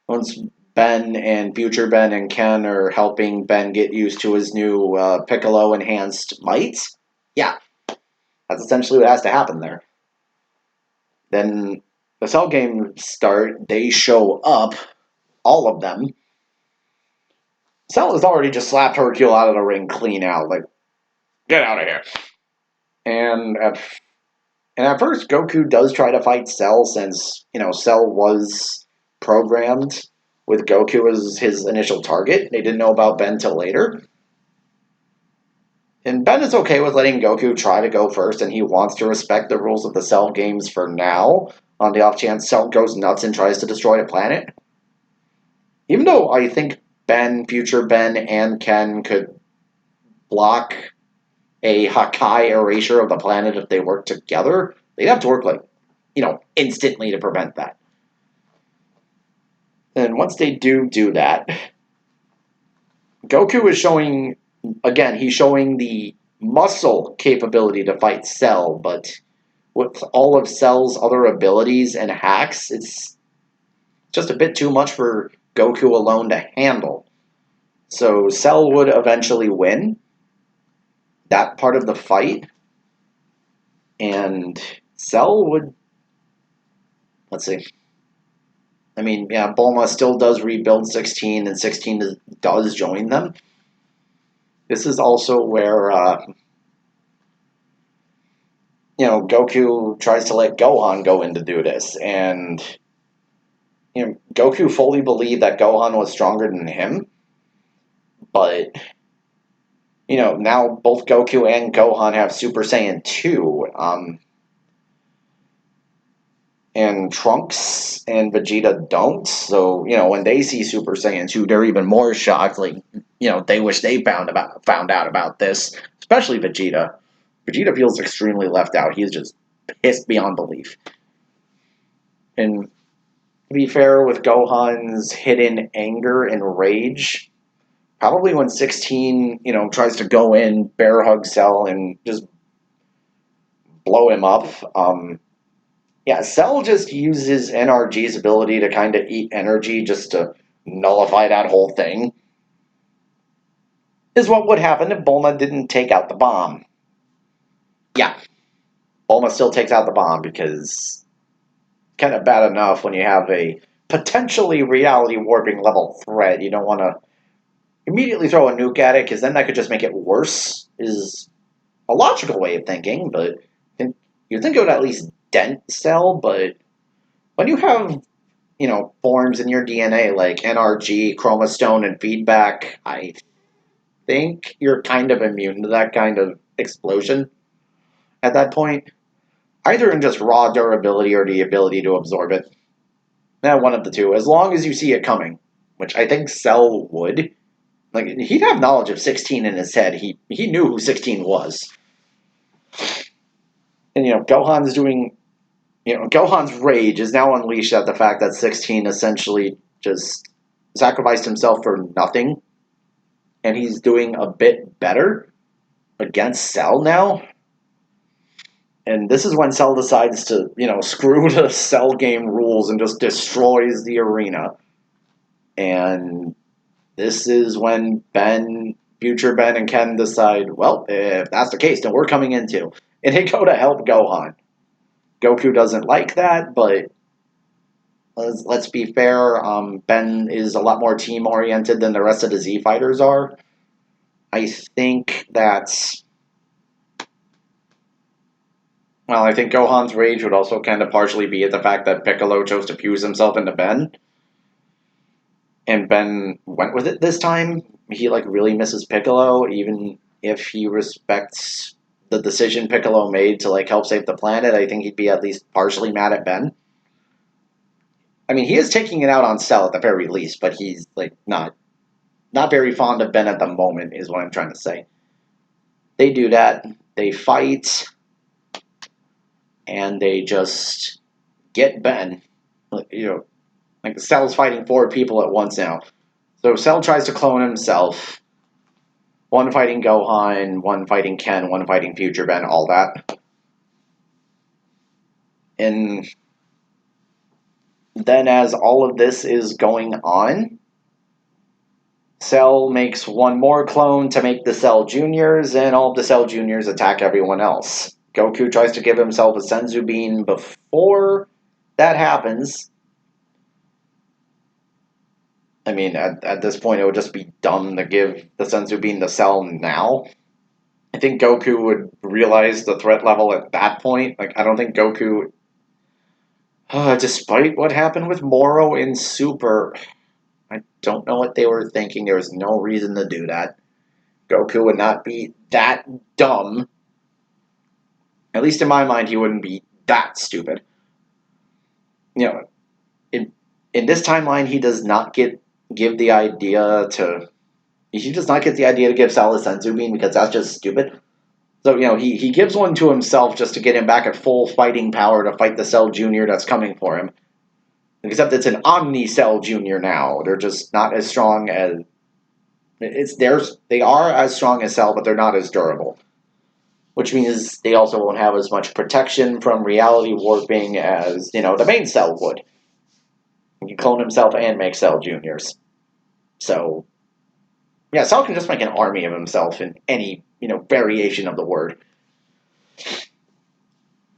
S1: Once Ben and future Ben and Ken are helping Ben get used to his new Piccolo enhanced might. Yeah, that's essentially what has to happen there. Then the Cell games start, they show up, all of them. Cell has already just slapped Hercule out of the ring clean out. Like,
S2: Get out of here.
S1: and at first, Goku does try to fight Cell since Cell was programmed with Goku as his initial target. They didn't know about Ben till later. And Ben is okay with letting Goku try to go first, and he wants to respect the rules of the Cell games for now, on the off chance Cell goes nuts and tries to destroy the planet. Even though I think Ben, future Ben, and Ken could block a Hakai erasure of the planet if they work together, they'd have to work instantly to prevent that. And once they do that, Goku is showing, again, he's showing the muscle capability to fight Cell, but with all of Cell's other abilities and hacks, it's just a bit too much for Goku alone to handle. So Cell would eventually win that part of the fight, and Cell would, let's see. I mean, yeah, Bulma still does rebuild 16, and 16 does join them. This is also where, Goku tries to let Gohan go in to do this, and Goku fully believed that Gohan was stronger than him, but now both Goku and Gohan have Super Saiyan 2, and Trunks and Vegeta don't. So, when they see Super Saiyan 2, they're even more shocked. Like, they wish they found out about this, especially Vegeta. Vegeta feels extremely left out. He's just pissed beyond belief. And to be fair, with Gohan's hidden anger and rage, probably when 16, tries to go in, bear hug Cell, and just blow him up, yeah, Cell just uses NRG's ability to kind of eat energy just to nullify that whole thing. Is what would happen if Bulma didn't take out the bomb. Yeah, Bulma still takes out the bomb because it's kind of bad enough when you have a potentially reality warping level threat. You don't want to immediately throw a nuke at it because then that could just make it worse, is a logical way of thinking, but you'd think it would at least dent Cell, but when you have forms in your DNA like NRG, chromostone, and feedback, I think you're kind of immune to that kind of explosion at that point. Either in just raw durability or the ability to absorb it. One of the two, as long as you see it coming, which I think Cell would. Like, he'd have knowledge of 16 in his head. He knew who 16 was. And, Gohan's doing Gohan's rage is now unleashed at the fact that 16 essentially just sacrificed himself for nothing, and he's doing a bit better against Cell now. And this is when Cell decides to, screw the Cell game rules and just destroys the arena. And this is when future Ben, and Ken decide, well, if that's the case, then we're coming in too. And they go to help Gohan. Goku doesn't like that, but let's be fair, Ben is a lot more team-oriented than the rest of the Z Fighters are. I think I think Gohan's rage would also kind of partially be at the fact that Piccolo chose to fuse himself into Ben. And Ben went with it this time. He, really misses Piccolo, even if he respects the decision Piccolo made to, help save the planet. I think he'd be at least partially mad at Ben. I mean, he is taking it out on Cell at the very least, but he's, not very fond of Ben at the moment, is what I'm trying to say. They do that. They fight. And they just get Ben. Cell's fighting 4 people at once now. So Cell tries to clone himself. One fighting Gohan, one fighting Ken, one fighting future Ben, all that. And then as all of this is going on, Cell makes one more clone to make the Cell Juniors, and all of the Cell Juniors attack everyone else. Goku tries to give himself a Senzu Bean before that happens. I mean, at this point, it would just be dumb to give the Senzu Bean the cell now. I think Goku would realize the threat level at that point. Like, I don't think Goku, despite what happened with Moro in Super, I don't know what they were thinking. There was no reason to do that. Goku would not be that dumb. At least in my mind, he wouldn't be that stupid. You know, in this timeline, he does not give the idea to. He does not get the idea to give Cell a Senzu Bean because that's just stupid. So, he gives one to himself just to get him back at full fighting power to fight the Cell Junior that's coming for him. Except it's an Omni Cell Junior now. They're just not as strong as they are as strong as Cell, but they're not as durable. Which means they also won't have as much protection from reality warping as, the main Cell would. He can clone himself and make Cell Juniors. So, yeah, Cell can just make an army of himself in any, variation of the word.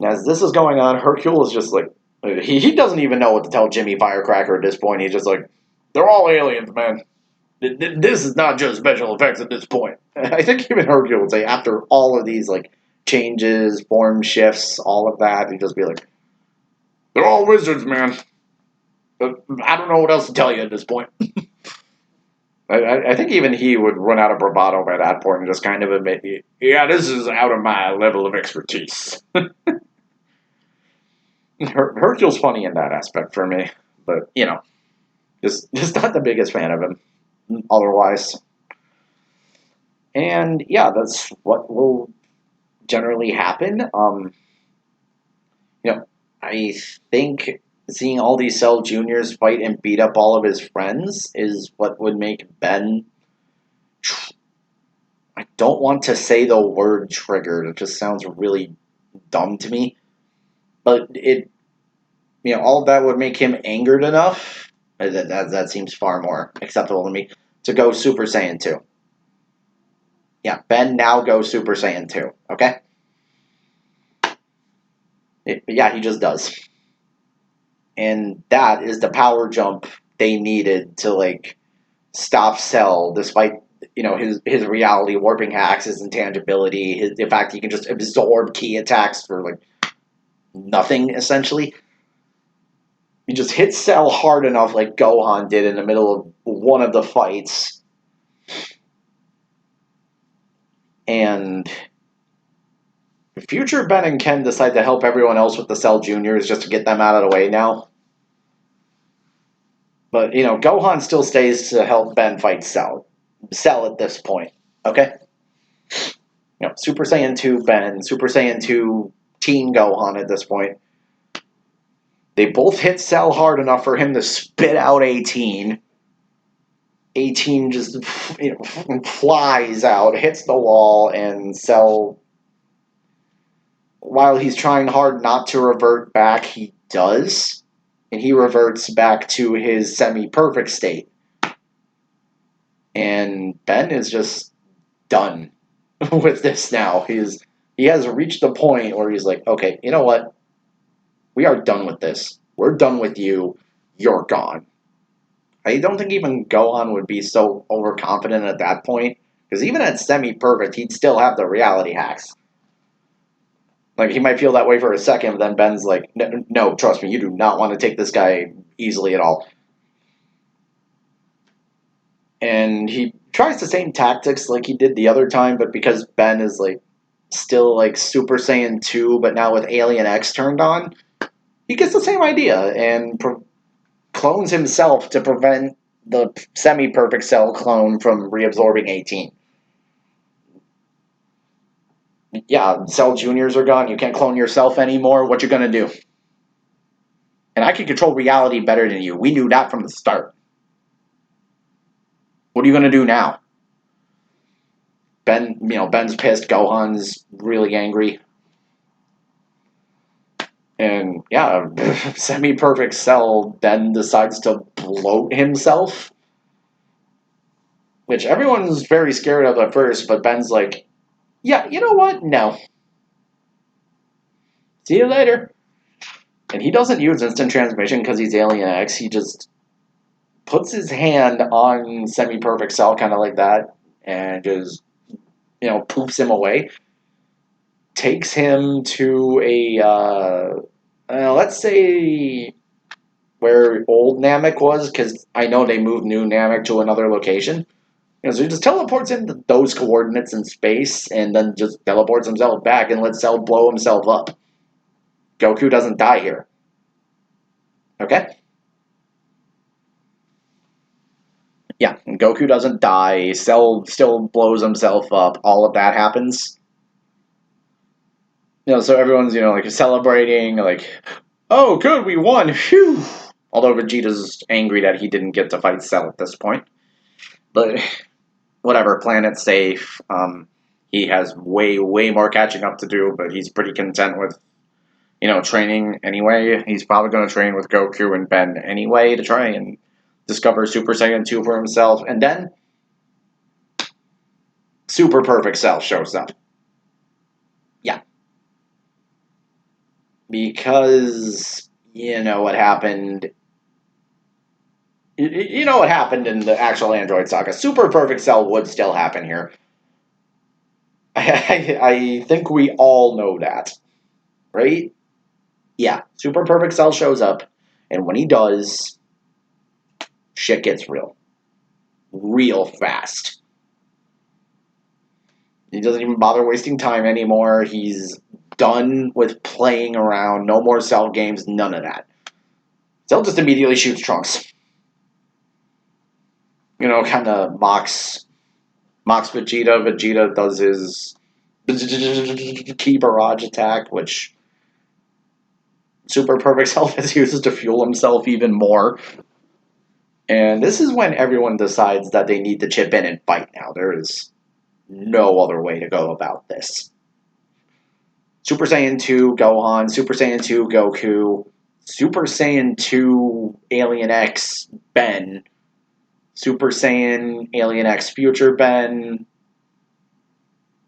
S1: As this is going on, Hercule is just like, he doesn't even know what to tell Jimmy Firecracker at this point. He's just like, they're all aliens, man. This is not just special effects at this point. I think even Hercule would say after all of these, like, changes, form shifts, all of that, he'd just be like, they're all wizards, man. I don't know what else to tell you at this point. I think even he would run out of bravado by that point and just kind of admit, yeah, this is out of my level of expertise. Hercule's funny in that aspect for me, but just not the biggest fan of him otherwise. And yeah, that's what will generally happen. I think seeing all these Cell Juniors fight and beat up all of his friends is what would make Ben. I don't want to say the word triggered. It just sounds really dumb to me. But all of that would make him angered enough. That seems far more acceptable to me to go Super Saiyan 2. Yeah, Ben now goes Super Saiyan 2. Okay? Yeah, he just does. And that is the power jump they needed to, like, stop Cell, despite, his reality warping hacks, his intangibility, the fact he can just absorb key attacks for, like, nothing, essentially. He just hit Cell hard enough like Gohan did in the middle of one of the fights. And future Ben and Ken decide to help everyone else with the Cell Juniors just to get them out of the way now. But, Gohan still stays to help Ben fight Cell. Cell at this point. Okay? Super Saiyan 2 Ben, Super Saiyan 2 Teen Gohan at this point. They both hit Cell hard enough for him to spit out 18. 18 just flies out, hits the wall, and Cell, while he's trying hard not to revert back, he does. And he reverts back to his semi-perfect state. And Ben is just done with this now. He has reached the point where he's like, okay, you know what? We are done with this. We're done with you. You're gone. I don't think even Gohan would be so overconfident at that point. Because even at semi-perfect, he'd still have the reality hacks. Like, he might feel that way for a second, but then Ben's like, no, trust me, you do not want to take this guy easily at all. And he tries the same tactics like he did the other time, but because Ben is, like, still, like, Super Saiyan 2, but now with Alien X turned on, he gets the same idea and clones himself to prevent the semi-perfect Cell clone from reabsorbing 18. Yeah, Cell Juniors are gone. You can't clone yourself anymore. What you gonna do? And I can control reality better than you. We knew that from the start. What are you gonna do now? Ben's pissed. Gohan's really angry. And yeah, semi-perfect Cell then decides to bloat himself. Which everyone's very scared of at first, but Ben's like, yeah, you know what? No. See you later. And he doesn't use instant transmission because he's Alien X. He just puts his hand on Semi-Perfect Cell, kind of like that, and just, poops him away. Takes him to let's say where old Namek was, because I know they moved new Namek to another location. So he just teleports into those coordinates in space, and then just teleports himself back and lets Cell blow himself up. Goku doesn't die here. Okay? Yeah, Goku doesn't die. Cell still blows himself up. All of that happens. So everyone's, like celebrating, like, oh, good, we won. Phew. Although Vegeta's angry that he didn't get to fight Cell at this point. But whatever, planet's safe. He has way, way more catching up to do, but he's pretty content with, training anyway. He's probably going to train with Goku and Ben anyway to try and discover Super Saiyan 2 for himself. And then Super Perfect Cell shows up. Yeah. Because, what happened. You know what happened in the actual Android saga. Super Perfect Cell would still happen here. I think we all know that. Right? Yeah. Super Perfect Cell shows up. And when he does, shit gets real. Real fast. He doesn't even bother wasting time anymore. He's done with playing around. No more Cell games. None of that. Cell just immediately shoots Trunks. Kind of mocks Vegeta. Vegeta does his key barrage attack, which Super Perfect Self uses to fuel himself even more. And this is when everyone decides that they need to chip in and fight now. There is no other way to go about this. Super Saiyan 2 Gohan, Super Saiyan 2 Goku, Super Saiyan 2 Alien X Ben, Super Saiyan Alien X Future Ben.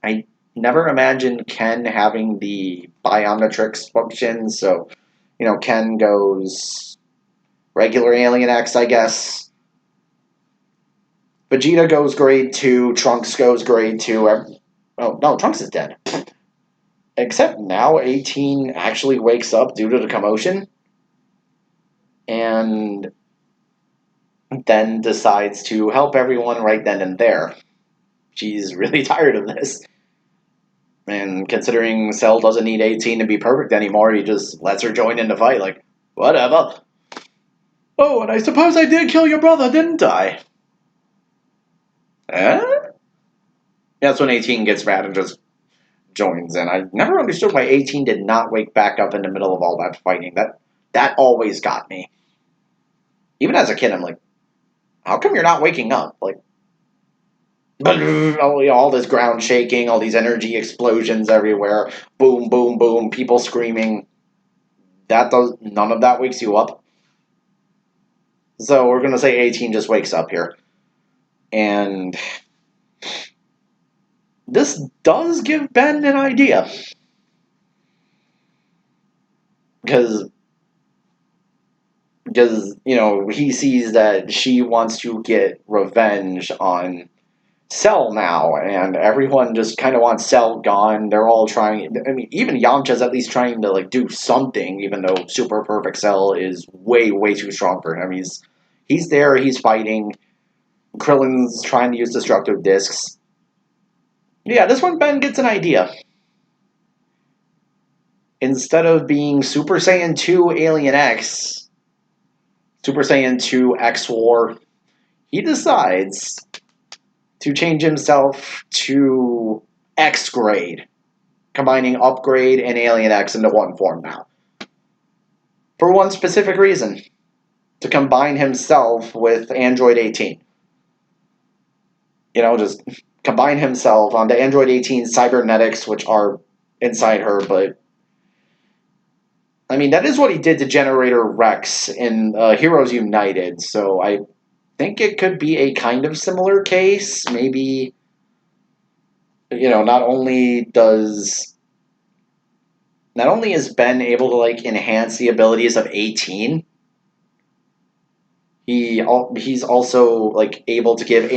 S1: I never imagined Ken having the Biometrics function, so, Ken goes regular Alien X, I guess. Vegeta goes grade 2, Trunks goes grade 2. Oh, no, Trunks is dead. Except now 18 actually wakes up due to the commotion and then decides to help everyone right then and there. She's really tired of this. And considering Cell doesn't need 18 to be perfect anymore, he just lets her join in the fight, like, whatever. Oh, and I suppose I did kill your brother, didn't I? Eh? That's when 18 gets mad and just joins in. I never understood why 18 did not wake back up in the middle of all that fighting. That always got me. Even as a kid, I'm like, how come you're not waking up? Like, all this ground shaking, all these energy explosions everywhere, boom, boom, boom, people screaming. None of that wakes you up. So we're gonna say 18 just wakes up here. And this does give Ben an idea. Because he sees that she wants to get revenge on Cell now, and everyone just kind of wants Cell gone. They're all trying. I mean, even Yamcha's at least trying to do something, even though Super Perfect Cell is way, way too strong for him. He's there. He's fighting. Krillin's trying to use destructive discs. Yeah, this one Ben gets an idea. Instead of being Super Saiyan 2 Alien X, Super Saiyan 2 X War, he decides to change himself to X grade, combining Upgrade and Alien X into one form now. For one specific reason, to combine himself with Android 18. Just combine himself onto Android 18's cybernetics, which are inside her, but I mean, that is what he did to Generator Rex in Heroes United, so I think it could be a kind of similar case. Maybe, not only is Ben able to enhance the abilities of 18, He's also like able to give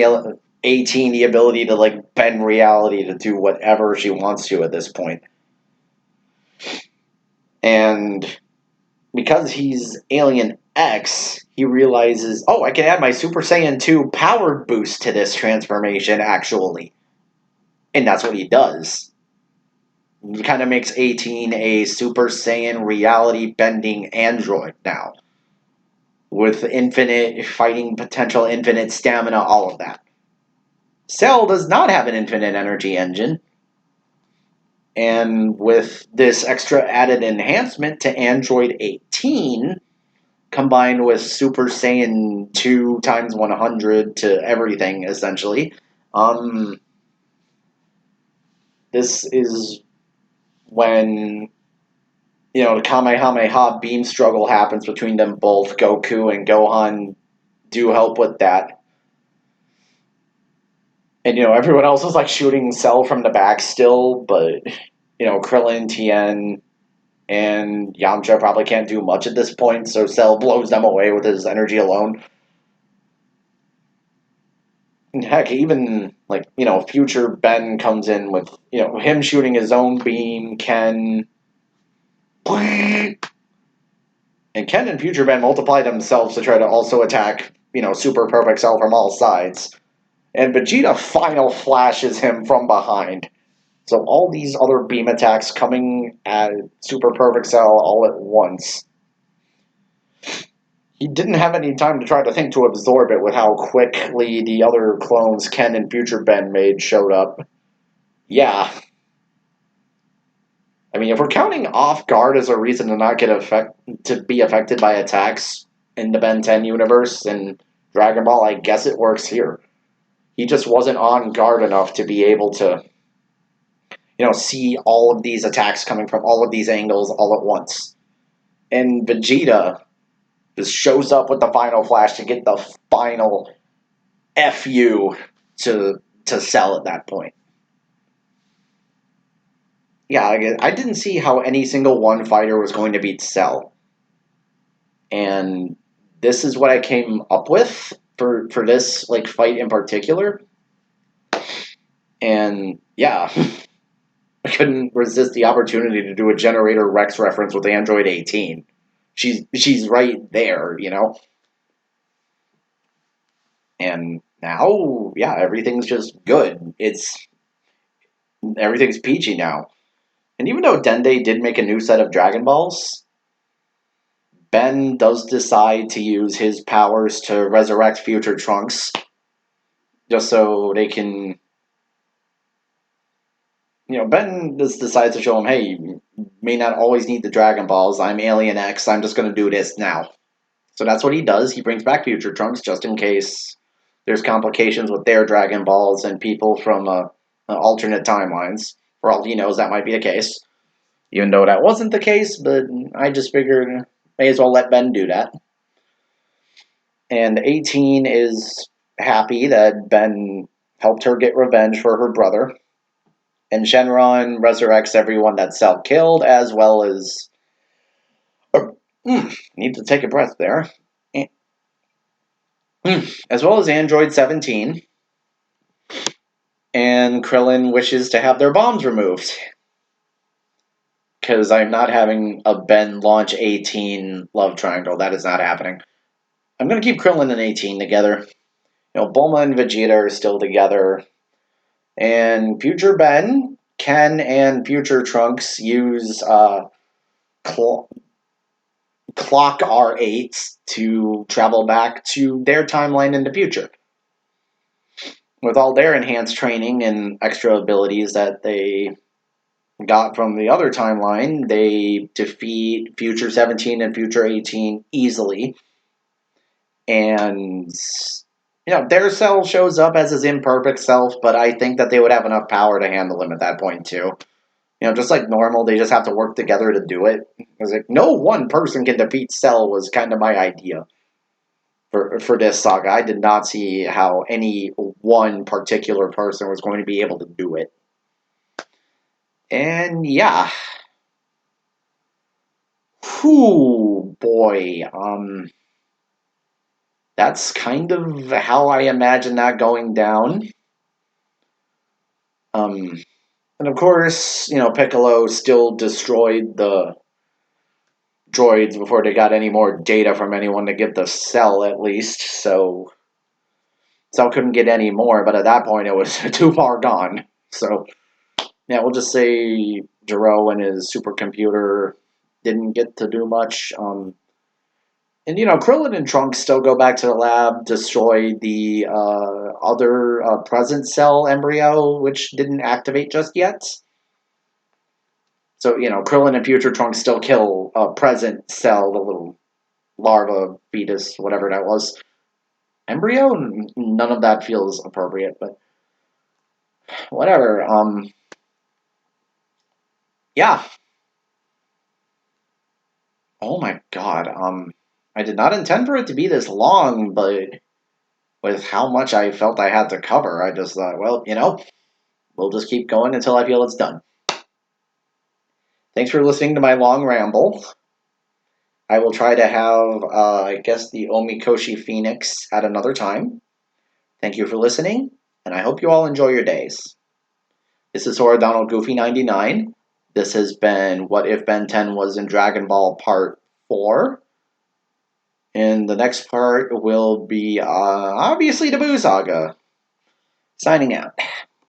S1: 18 the ability to like bend reality to do whatever she wants to at this point. And because he's Alien X, he realizes, oh, I can add my Super Saiyan 2 power boost to this transformation, actually. And that's what he does. He kind of makes 18 a Super Saiyan reality bending android now, with infinite fighting potential, infinite stamina, all of that. Cell does not have an infinite energy engine, and with this extra added enhancement to Android 18, combined with Super Saiyan 2 times 100 to everything, essentially. Um, this is when, the Kamehameha beam struggle happens between them both. Goku and Gohan do help with that. And, everyone else is like shooting Cell from the back still, but, Krillin, Tien, and Yamcha probably can't do much at this point, so Cell blows them away with his energy alone. Heck, even like future Ben comes in with him shooting his own beam. Ken and future Ben multiply themselves to try to also attack Super Perfect Cell from all sides, and Vegeta final flashes him from behind. So all these other beam attacks coming at Super Perfect Cell all at once. He didn't have any time to try to think to absorb it with how quickly the other clones Ken and future Ben made showed up. Yeah, I mean, if we're counting off guard as a reason to not to be affected by attacks in the Ben 10 universe and Dragon Ball, I guess it works here. He just wasn't on guard enough to be able to, see all of these attacks coming from all of these angles all at once. And Vegeta just shows up with the final flash to get the final FU to Cell at that point. Yeah, I didn't see how any single one fighter was going to beat Cell. And this is what I came up with for this like fight in particular. And yeah, I couldn't resist the opportunity to do a Generator Rex reference with Android 18. She's right there. And now, yeah, everything's just good. Everything's peachy now. And even though Dende did make a new set of Dragon Balls, Ben does decide to use his powers to resurrect future Trunks, just so they can. Ben just decides to show him, hey, you may not always need the Dragon Balls. I'm Alien X. I'm just going to do this now. So that's what he does. He brings back future Trunks just in case there's complications with their Dragon Balls and people from alternate timelines. For all he knows, that might be the case. Even though that wasn't the case, but I just figured may as well let Ben do that. And 18 is happy that Ben helped her get revenge for her brother. And Shenron resurrects everyone that Cell killed, as well as. Need to take a breath there. As well as Android 17. And Krillin wishes to have their bombs removed. Because I'm not having a Ben launch 18 love triangle. That is not happening. I'm going to keep Krillin and 18 together. Bulma and Vegeta are still together. And future Ben, Ken, and future Trunks use clock R8s to travel back to their timeline in the future. With all their enhanced training and extra abilities that they got from the other timeline, they defeat Future 17 and Future 18 easily. And, their Cell shows up as his imperfect self, but I think that they would have enough power to handle him at that point, too. Just like normal, they just have to work together to do it. Because like, no one person can defeat Cell was kind of my idea for this saga. I did not see how any one particular person was going to be able to do it. And yeah. Whew, boy. that's kind of how I imagine that going down. Um, and of course, Piccolo still destroyed the droids before they got any more data from anyone to get the cell, at least. So Cell couldn't get any more, but at that point it was too far gone. So yeah, we'll just say Jiro and his supercomputer didn't get to do much. And Krillin and Trunks still go back to the lab, destroy the other present cell embryo, which didn't activate just yet. So Krillin and future Trunks still kill present cell, the little larva fetus, whatever that was. Embryo? None of that feels appropriate, but whatever. Yeah. Oh my god. I did not intend for it to be this long, but with how much I felt I had to cover, I just thought, well, we'll just keep going until I feel it's done. Thanks for listening to my long ramble. I will try to have, I guess, the Omikoshi Phoenix at another time. Thank you for listening, and I hope you all enjoy your days. This is Sora Donald Goofy 99. This has been What If Ben 10 Was in Dragon Ball Part 4. And the next part will be, obviously, the Boo Saga. Signing out.